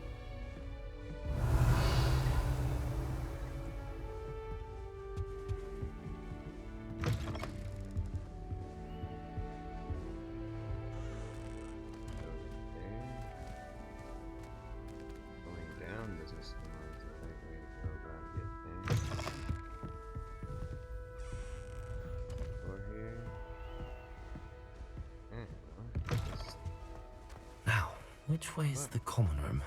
Now, which way is the common room?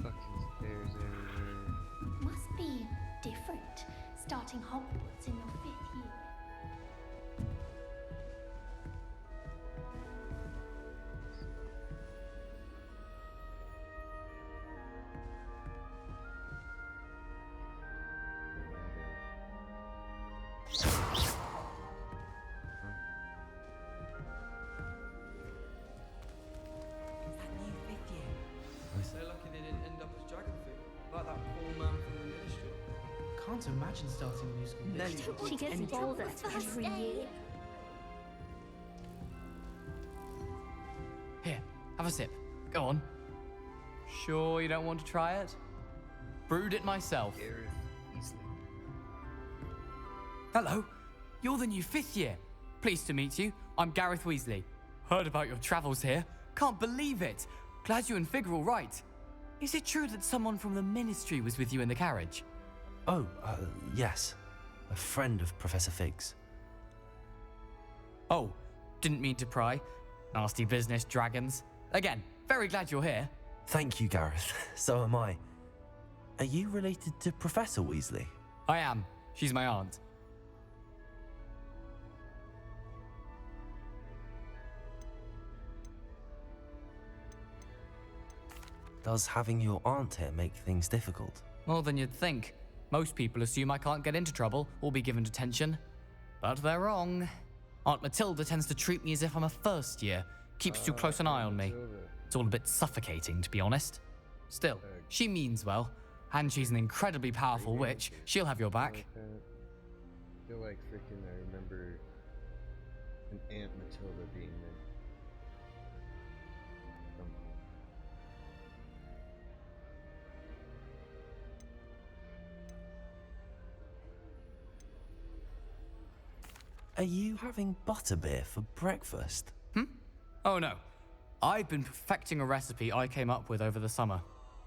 Fucking stairs everywhere. Must be different, starting Hogwarts in your 5th year. So lucky they didn't end up as dragon food, like that poor man from the ministry. Can't imagine starting a new school. She gets bolder every year. Here, have a sip. Go on. Sure you don't want to try it? Brewed it myself. Hello, you're the new 5th year. Pleased to meet you. I'm Gareth Weasley. Heard about your travels here. Can't believe it. Glad you and Fig are all right. Is it true that someone from the ministry was with you in the carriage? Oh, yes. A friend of Professor Fig's. Oh, didn't mean to pry. Nasty business, dragons. Again, very glad you're here. Thank you, Gareth. So am I. Are you related to Professor Weasley? I am. She's my aunt. Does having your aunt here make things difficult? More than you'd think. Most people assume I can't get into trouble or be given detention. But they're wrong. Aunt Matilda tends to treat me as if I'm a first year. Keeps too close an eye on me. It's all a bit suffocating, to be honest. Still, she means well. And she's an incredibly powerful witch. She'll have your back. I feel like freaking I remember an Aunt Matilda being there. Are you having butterbeer for breakfast? Oh no. I've been perfecting a recipe I came up with over the summer.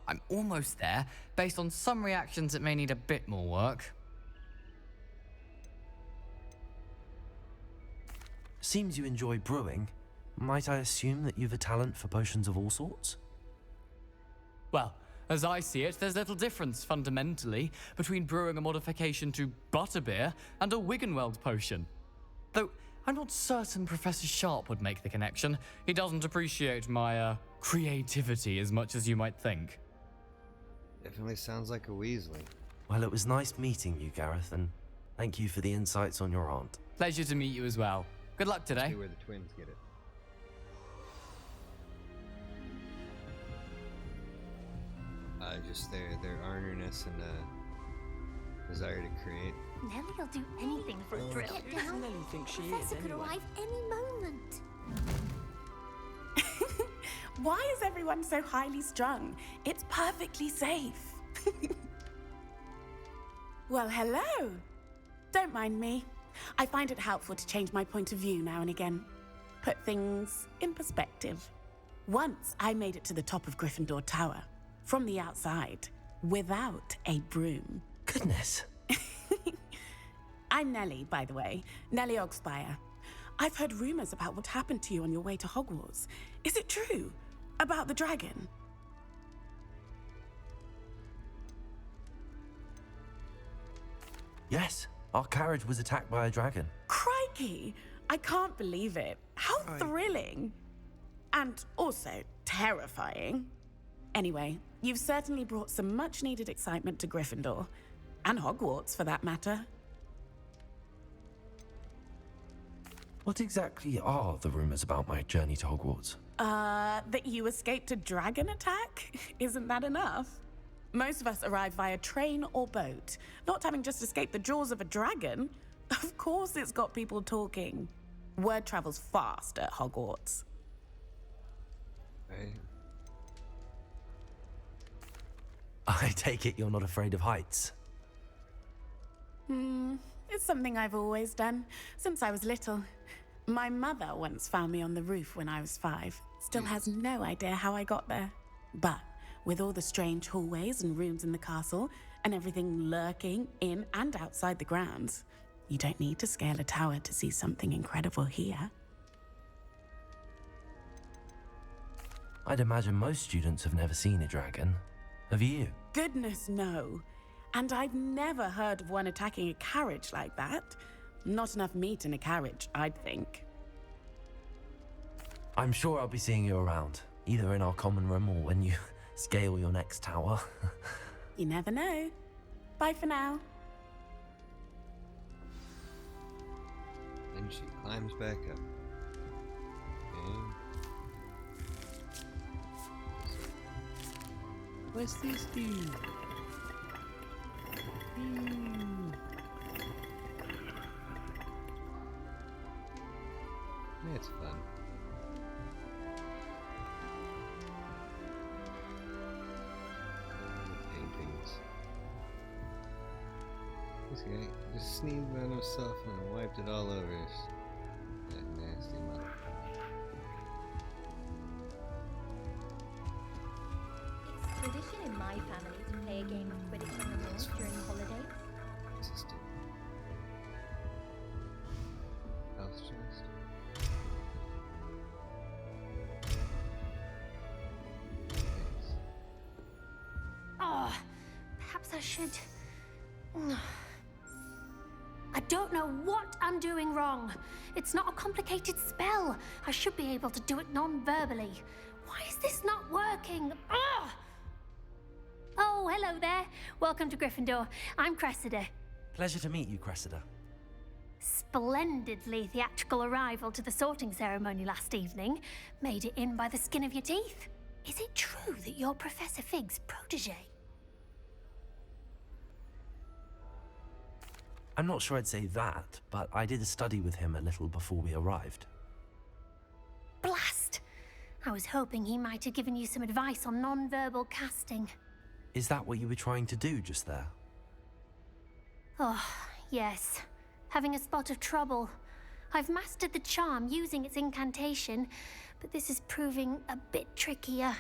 I'm almost there. Based on some reactions, it may need a bit more work. Seems you enjoy brewing. Might I assume that you've a talent for potions of all sorts? Well, as I see it, there's little difference, fundamentally, between brewing a modification to butterbeer and a Wiggenweld potion. Though, I'm not certain Professor Sharp would make the connection. He doesn't appreciate my, creativity as much as you might think. Definitely sounds like a Weasley. Well, it was nice meeting you, Gareth, and thank you for the insights on your aunt. Pleasure to meet you as well. Good luck today. See where the twins get it. Just their earnestness and desire to create. Nelly'll do anything for a thrill. Who does Nelly think she is, Professor could anyway? arrive any moment. Why is everyone so highly strung? It's perfectly safe. Well, hello. Don't mind me. I find it helpful to change my point of view now and again. Put things in perspective. Once I made it to the top of Gryffindor Tower, from the outside, without a broom. Goodness. I'm Nelly, by the way. Nelly Ogspire. I've heard rumors about what happened to you on your way to Hogwarts. Is it true? About the dragon? Yes, our carriage was attacked by a dragon. Crikey! I can't believe it. How thrilling! And also terrifying. Anyway, you've certainly brought some much-needed excitement to Gryffindor. And Hogwarts, for that matter. What exactly are the rumors about my journey to Hogwarts? That you escaped a dragon attack? Isn't that enough? Most of us arrive via train or boat, not having just escaped the jaws of a dragon. Of course it's got people talking. Word travels fast at Hogwarts. Right. I take it you're not afraid of heights. It's something I've always done, since I was little. My mother once found me on the roof when I was 5. Still has no idea how I got there. But with all the strange hallways and rooms in the castle, and everything lurking in and outside the grounds, you don't need to scale a tower to see something incredible here. I'd imagine most students have never seen a dragon. Have you? Goodness, no. And I've never heard of one attacking a carriage like that. Not enough meat in a carriage, I'd think. I'm sure I'll be seeing you around, either in our common room or when you scale your next tower. You never know. Bye for now. And she climbs back up. Okay. What's this do? It's fun. Paintings. This guy just sneezed on himself and wiped it all over us. That nasty mother. It's tradition in my family to play a game of Quidditch on the lawn during the holidays. System. House chest. Oh, perhaps I should. I don't know what I'm doing wrong. It's not a complicated spell. I should be able to do it non-verbally. Why is this not working? Ugh! Oh, hello there. Welcome to Gryffindor. I'm Cressida. Pleasure to meet you, Cressida. Splendidly theatrical arrival to the sorting ceremony last evening. Made it in by the skin of your teeth. Is it true that you're Professor Fig's protege? I'm not sure I'd say that, but I did study with him a little before we arrived. Blast! I was hoping he might have given you some advice on non-verbal casting. Is that what you were trying to do just there? Oh, yes. Having a spot of trouble. I've mastered the charm using its incantation, but this is proving a bit trickier.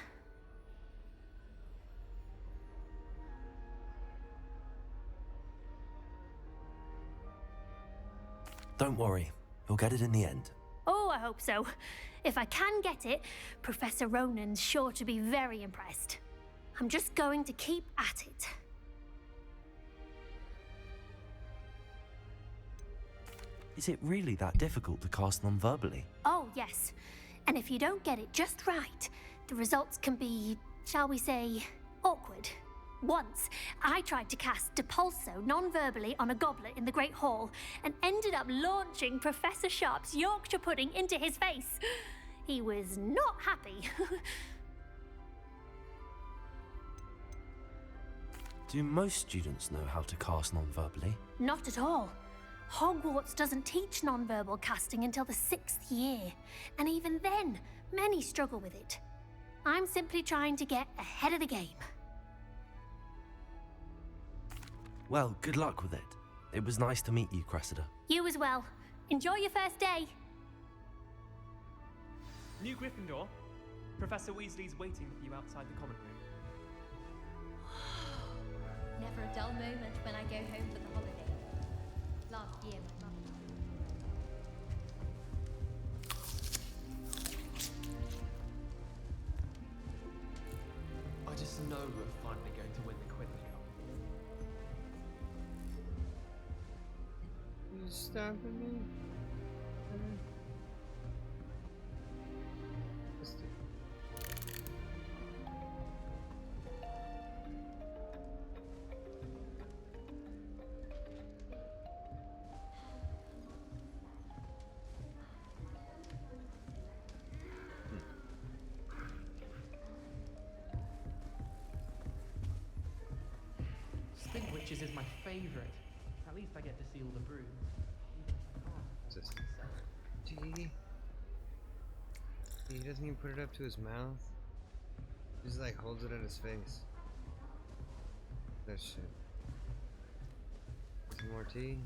Don't worry, you'll get it in the end. Oh, I hope so. If I can get it, Professor Ronan's sure to be very impressed. I'm just going to keep at it. Is it really that difficult to cast non-verbally? Oh, yes. And if you don't get it just right, the results can be, shall we say, awkward. Once, I tried to cast Depulso non-verbally on a goblet in the Great Hall and ended up launching Professor Sharp's Yorkshire pudding into his face. He was not happy. Do most students know how to cast non-verbally? Not at all. Hogwarts doesn't teach non-verbal casting until the 6th year, and even then, many struggle with it. I'm simply trying to get ahead of the game. Well, good luck with it. It was nice to meet you, Cressida. You as well. Enjoy your first day. New Gryffindor. Professor Weasley's waiting for you outside the common room. Never a dull moment when I go home for the holiday. Last year, my mum. I just know we're finally going to win the Quidditch Cup. You stopping me? Witches is my favourite. At least I get to see all the brooms. Just G. He doesn't even put it up to his mouth. He just like holds it at his face. That shit. Some more tea.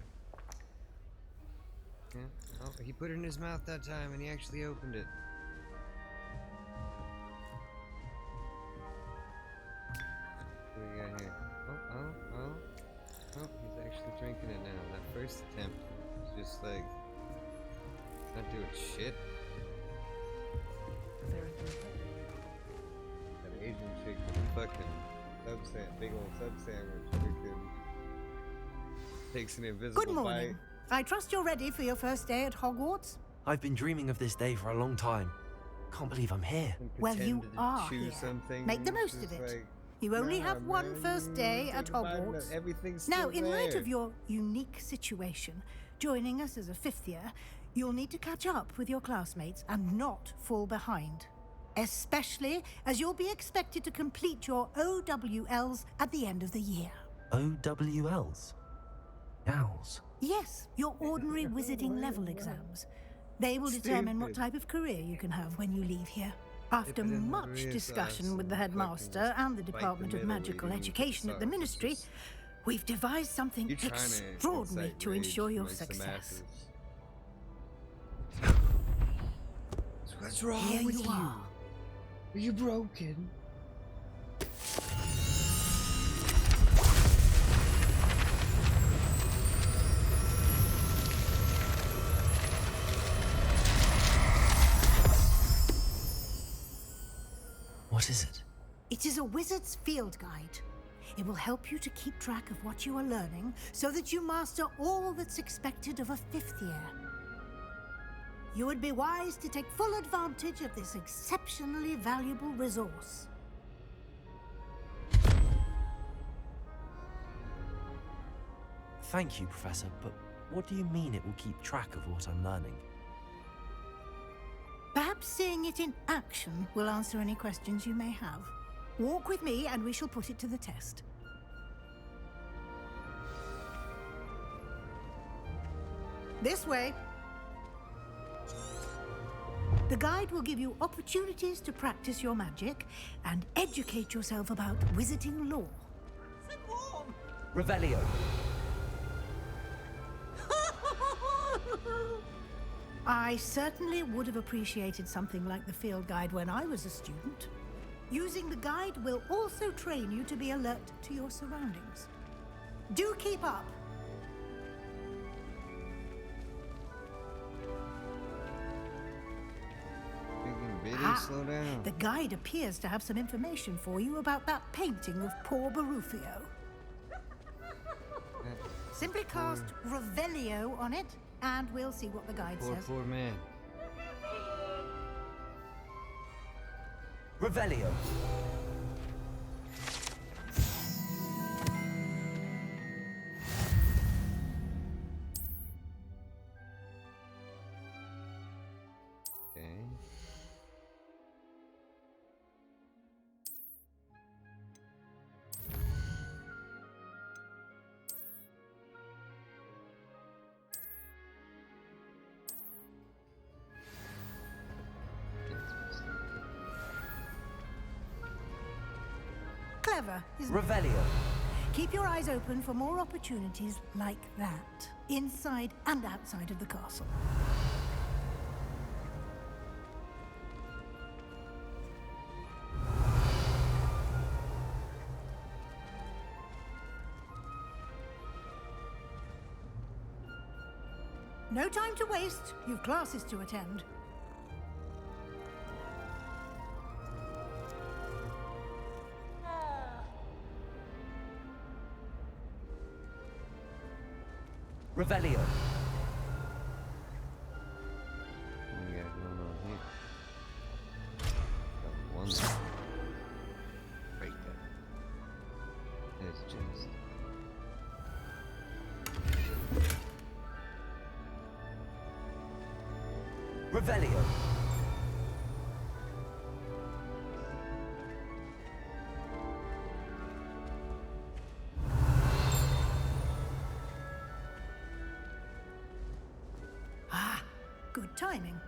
Yeah. Oh, he put it in his mouth that time and he actually opened it. What do we got here? Oh, he's actually drinking it now. That first attempt was just like not doing shit. That Asian chick with a fucking big old sub sandwich freaking takes an invisible Good morning. bite. I trust you're ready for your first day at Hogwarts. I've been dreaming of this day for a long time. Can't believe I'm here. Well, you are here. Make the most of it. Like, you only nah, have one man, first day at think about it, Hogwarts. everything's Now, still in light there. of your unique situation, joining us as a 5th year, you'll need to catch up with your classmates and not fall behind. Especially as you'll be expected to complete your OWLs at the end of the year. OWLs? Owls? Yes, your ordinary wizarding level exams. They will determine what type of career you can have when you leave here. After much discussion with the headmaster and the Department of Magical Education at the Ministry, we've devised something extraordinary to ensure your success. What's wrong Here with you you? are. Are you broken? What is it? It is a wizard's field guide. It will help you to keep track of what you are learning so that you master all that's expected of a 5th year. You would be wise to take full advantage of this exceptionally valuable resource. Thank you, Professor, but what do you mean it will keep track of what I'm learning? Perhaps seeing it in action will answer any questions you may have. Walk with me and we shall put it to the test. This way. The guide will give you opportunities to practice your magic and educate yourself about wizarding lore. Revelio. I certainly would have appreciated something like the field guide when I was a student. Using the guide will also train you to be alert to your surroundings. Do keep up. Slow down. The guide appears to have some information for you about that painting of poor Barufio. Simply cast Revelio on it, and we'll see what the guide says. Poor man. Revelio. Okay. Clever, isn't it? Revelio. Keep your eyes open for more opportunities like that, inside and outside of the castle. No time to waste. You've classes to attend. Revelio. We got going on here. Got one. Break that. There's a chest. Revelio. Good timing.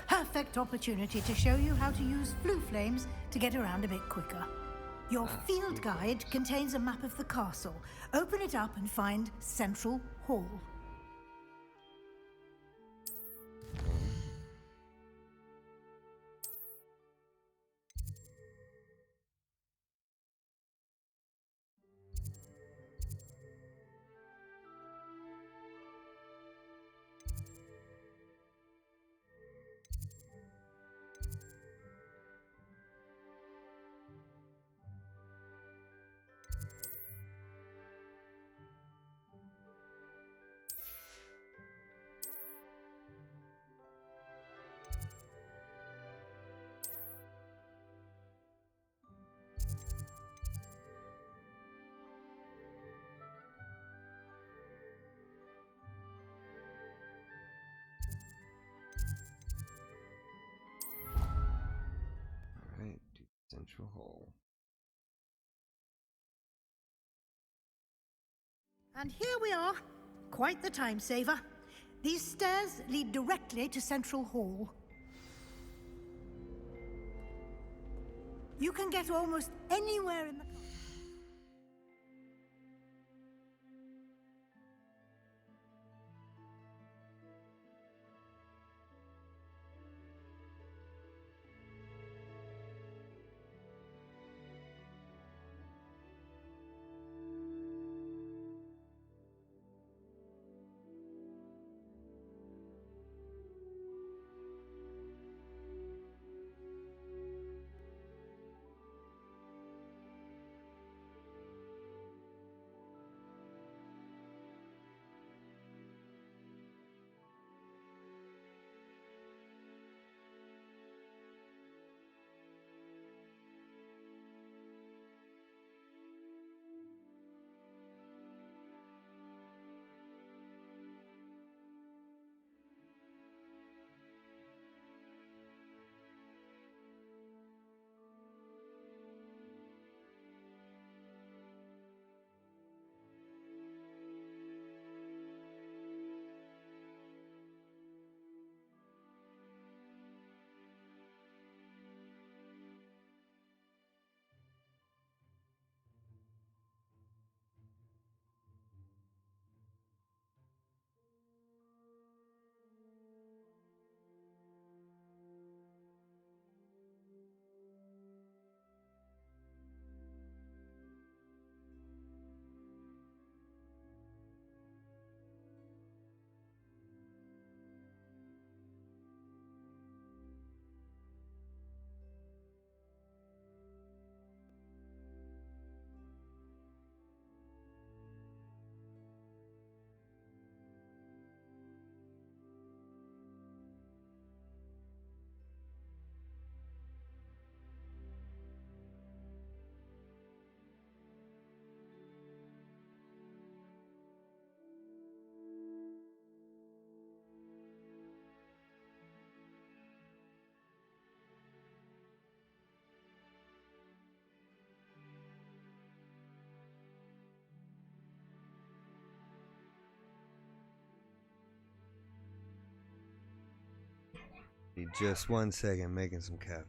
Perfect opportunity to show you how to use flue flames to get around a bit quicker. Your field guide contains a map of the castle. Open it up and find Central Hall. Alright, to Central Hall. And here we are. Quite the time saver. These stairs lead directly to Central Hall. You can get almost anywhere in the me just 1 second, making some coffee.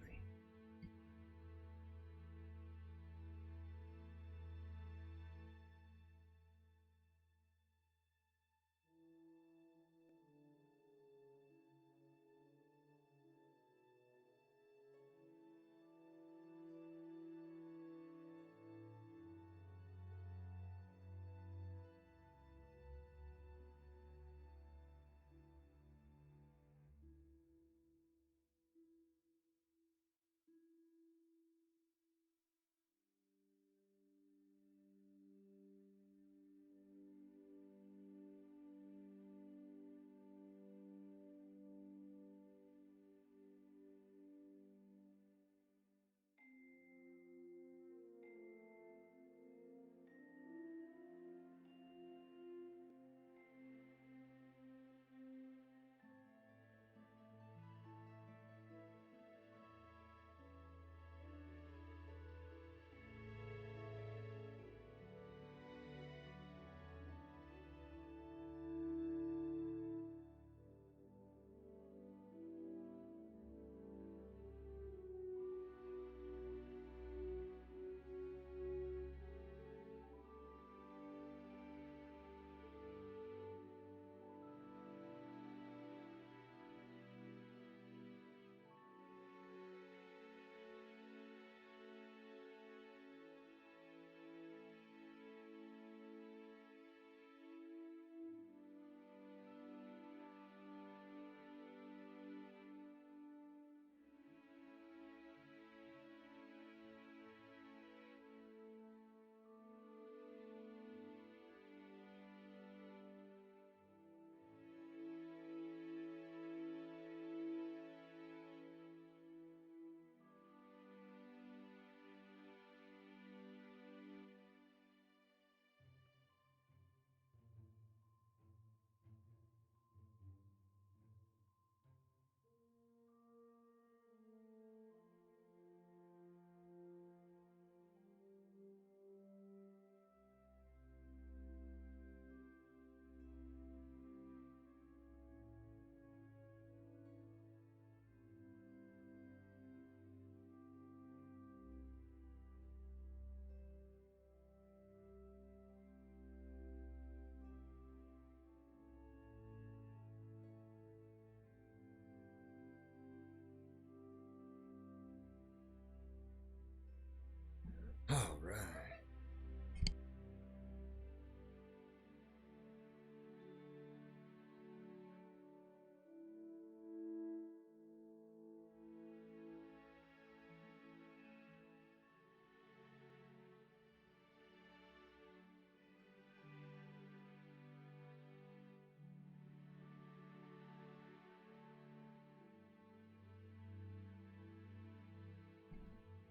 All right.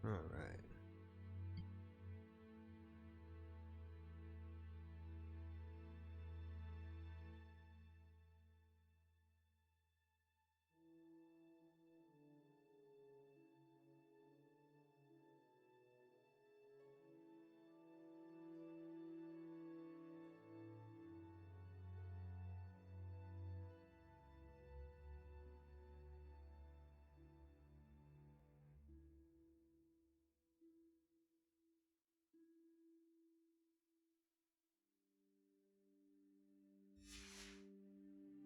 All right.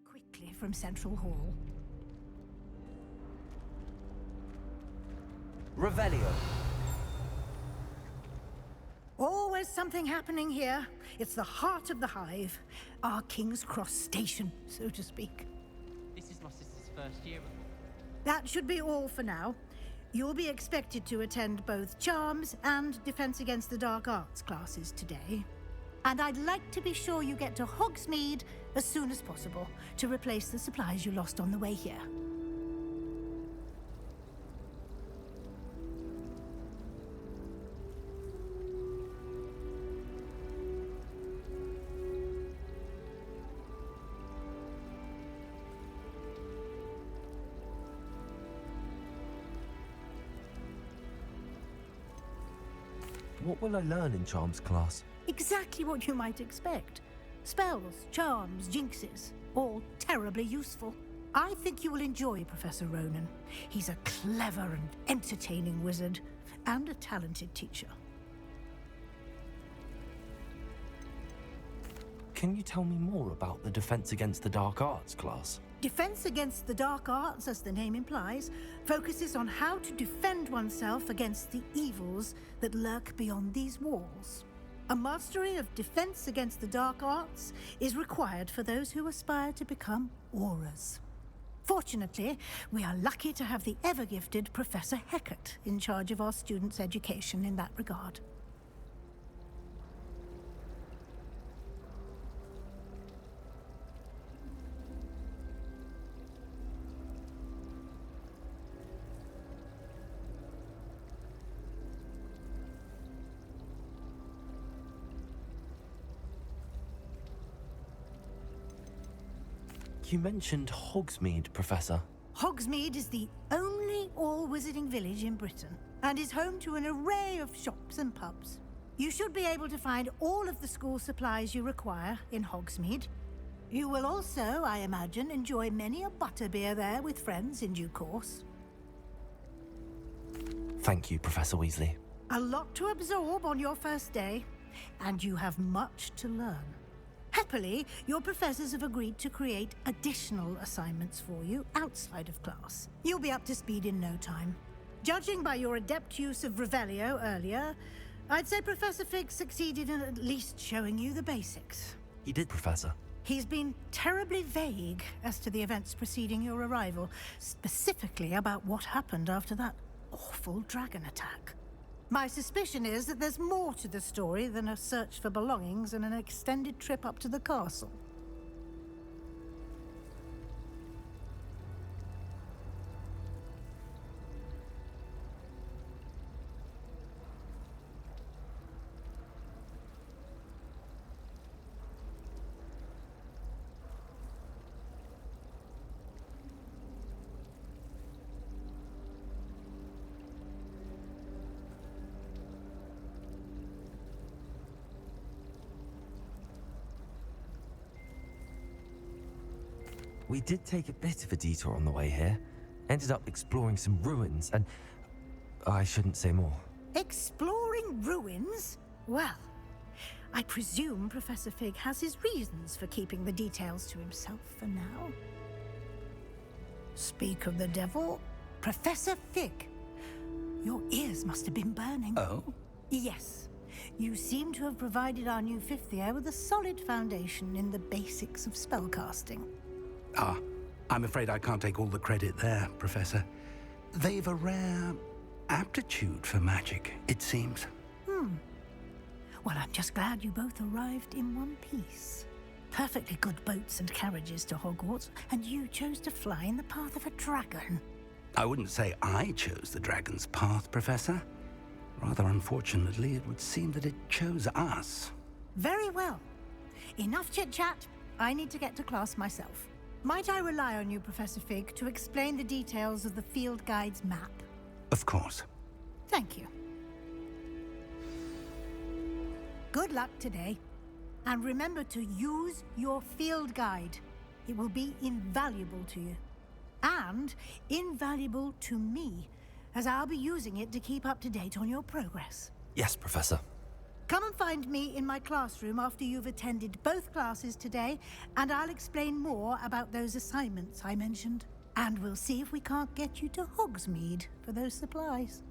Quickly from Central Hall. Revelio. Always something happening here. It's the heart of the hive. Our King's Cross station, so to speak. This is my sister's first year. That should be all for now. You'll be expected to attend both Charms and Defense Against the Dark Arts classes today. And I'd like to be sure you get to Hogsmeade as soon as possible to replace the supplies you lost on the way here. What will I learn in Charms class? Exactly what you might expect. Spells, charms, jinxes, all terribly useful. I think you will enjoy Professor Ronan. He's a clever and entertaining wizard, and a talented teacher. Can you tell me more about the Defense Against the Dark Arts class? Defense Against the Dark Arts, as the name implies, focuses on how to defend oneself against the evils that lurk beyond these walls. A mastery of Defense Against the Dark Arts is required for those who aspire to become Aurors. Fortunately, we are lucky to have the ever-gifted Professor Hecat in charge of our students' education in that regard. You mentioned Hogsmeade, Professor. Hogsmeade is the only all-wizarding village in Britain, and is home to an array of shops and pubs. You should be able to find all of the school supplies you require in Hogsmeade. You will also, I imagine, enjoy many a butterbeer there with friends in due course. Thank you, Professor Weasley. A lot to absorb on your first day, and you have much to learn. Happily, your professors have agreed to create additional assignments for you outside of class. You'll be up to speed in no time. Judging by your adept use of Revelio earlier, I'd say Professor Fig succeeded in at least showing you the basics. He did, Professor. He's been terribly vague as to the events preceding your arrival, specifically about what happened after that awful dragon attack. My suspicion is that there's more to the story than a search for belongings and an extended trip up to the castle. We did take a bit of a detour on the way here. Ended up exploring some ruins and... I shouldn't say more. Exploring ruins? Well, I presume Professor Fig has his reasons for keeping the details to himself for now. Speak of the devil, Professor Fig. Your ears must have been burning. Oh? Yes. You seem to have provided our new fifth year with a solid foundation in the basics of spellcasting. Ah, I'm afraid I can't take all the credit there, Professor. They've a rare aptitude for magic, it seems. Well, I'm just glad you both arrived in one piece. Perfectly good boats and carriages to Hogwarts, and you chose to fly in the path of a dragon. I wouldn't say I chose the dragon's path, Professor. Rather unfortunately, it would seem that it chose us. Very well. Enough chit-chat. I need to get to class myself. Might I rely on you, Professor Fig, to explain the details of the field guide's map? Of course. Thank you. Good luck today. And remember to use your field guide. It will be invaluable to you. And invaluable to me, as I'll be using it to keep up to date on your progress. Yes, Professor. Come and find me in my classroom after you've attended both classes today, and I'll explain more about those assignments I mentioned. And we'll see if we can't get you to Hogsmeade for those supplies.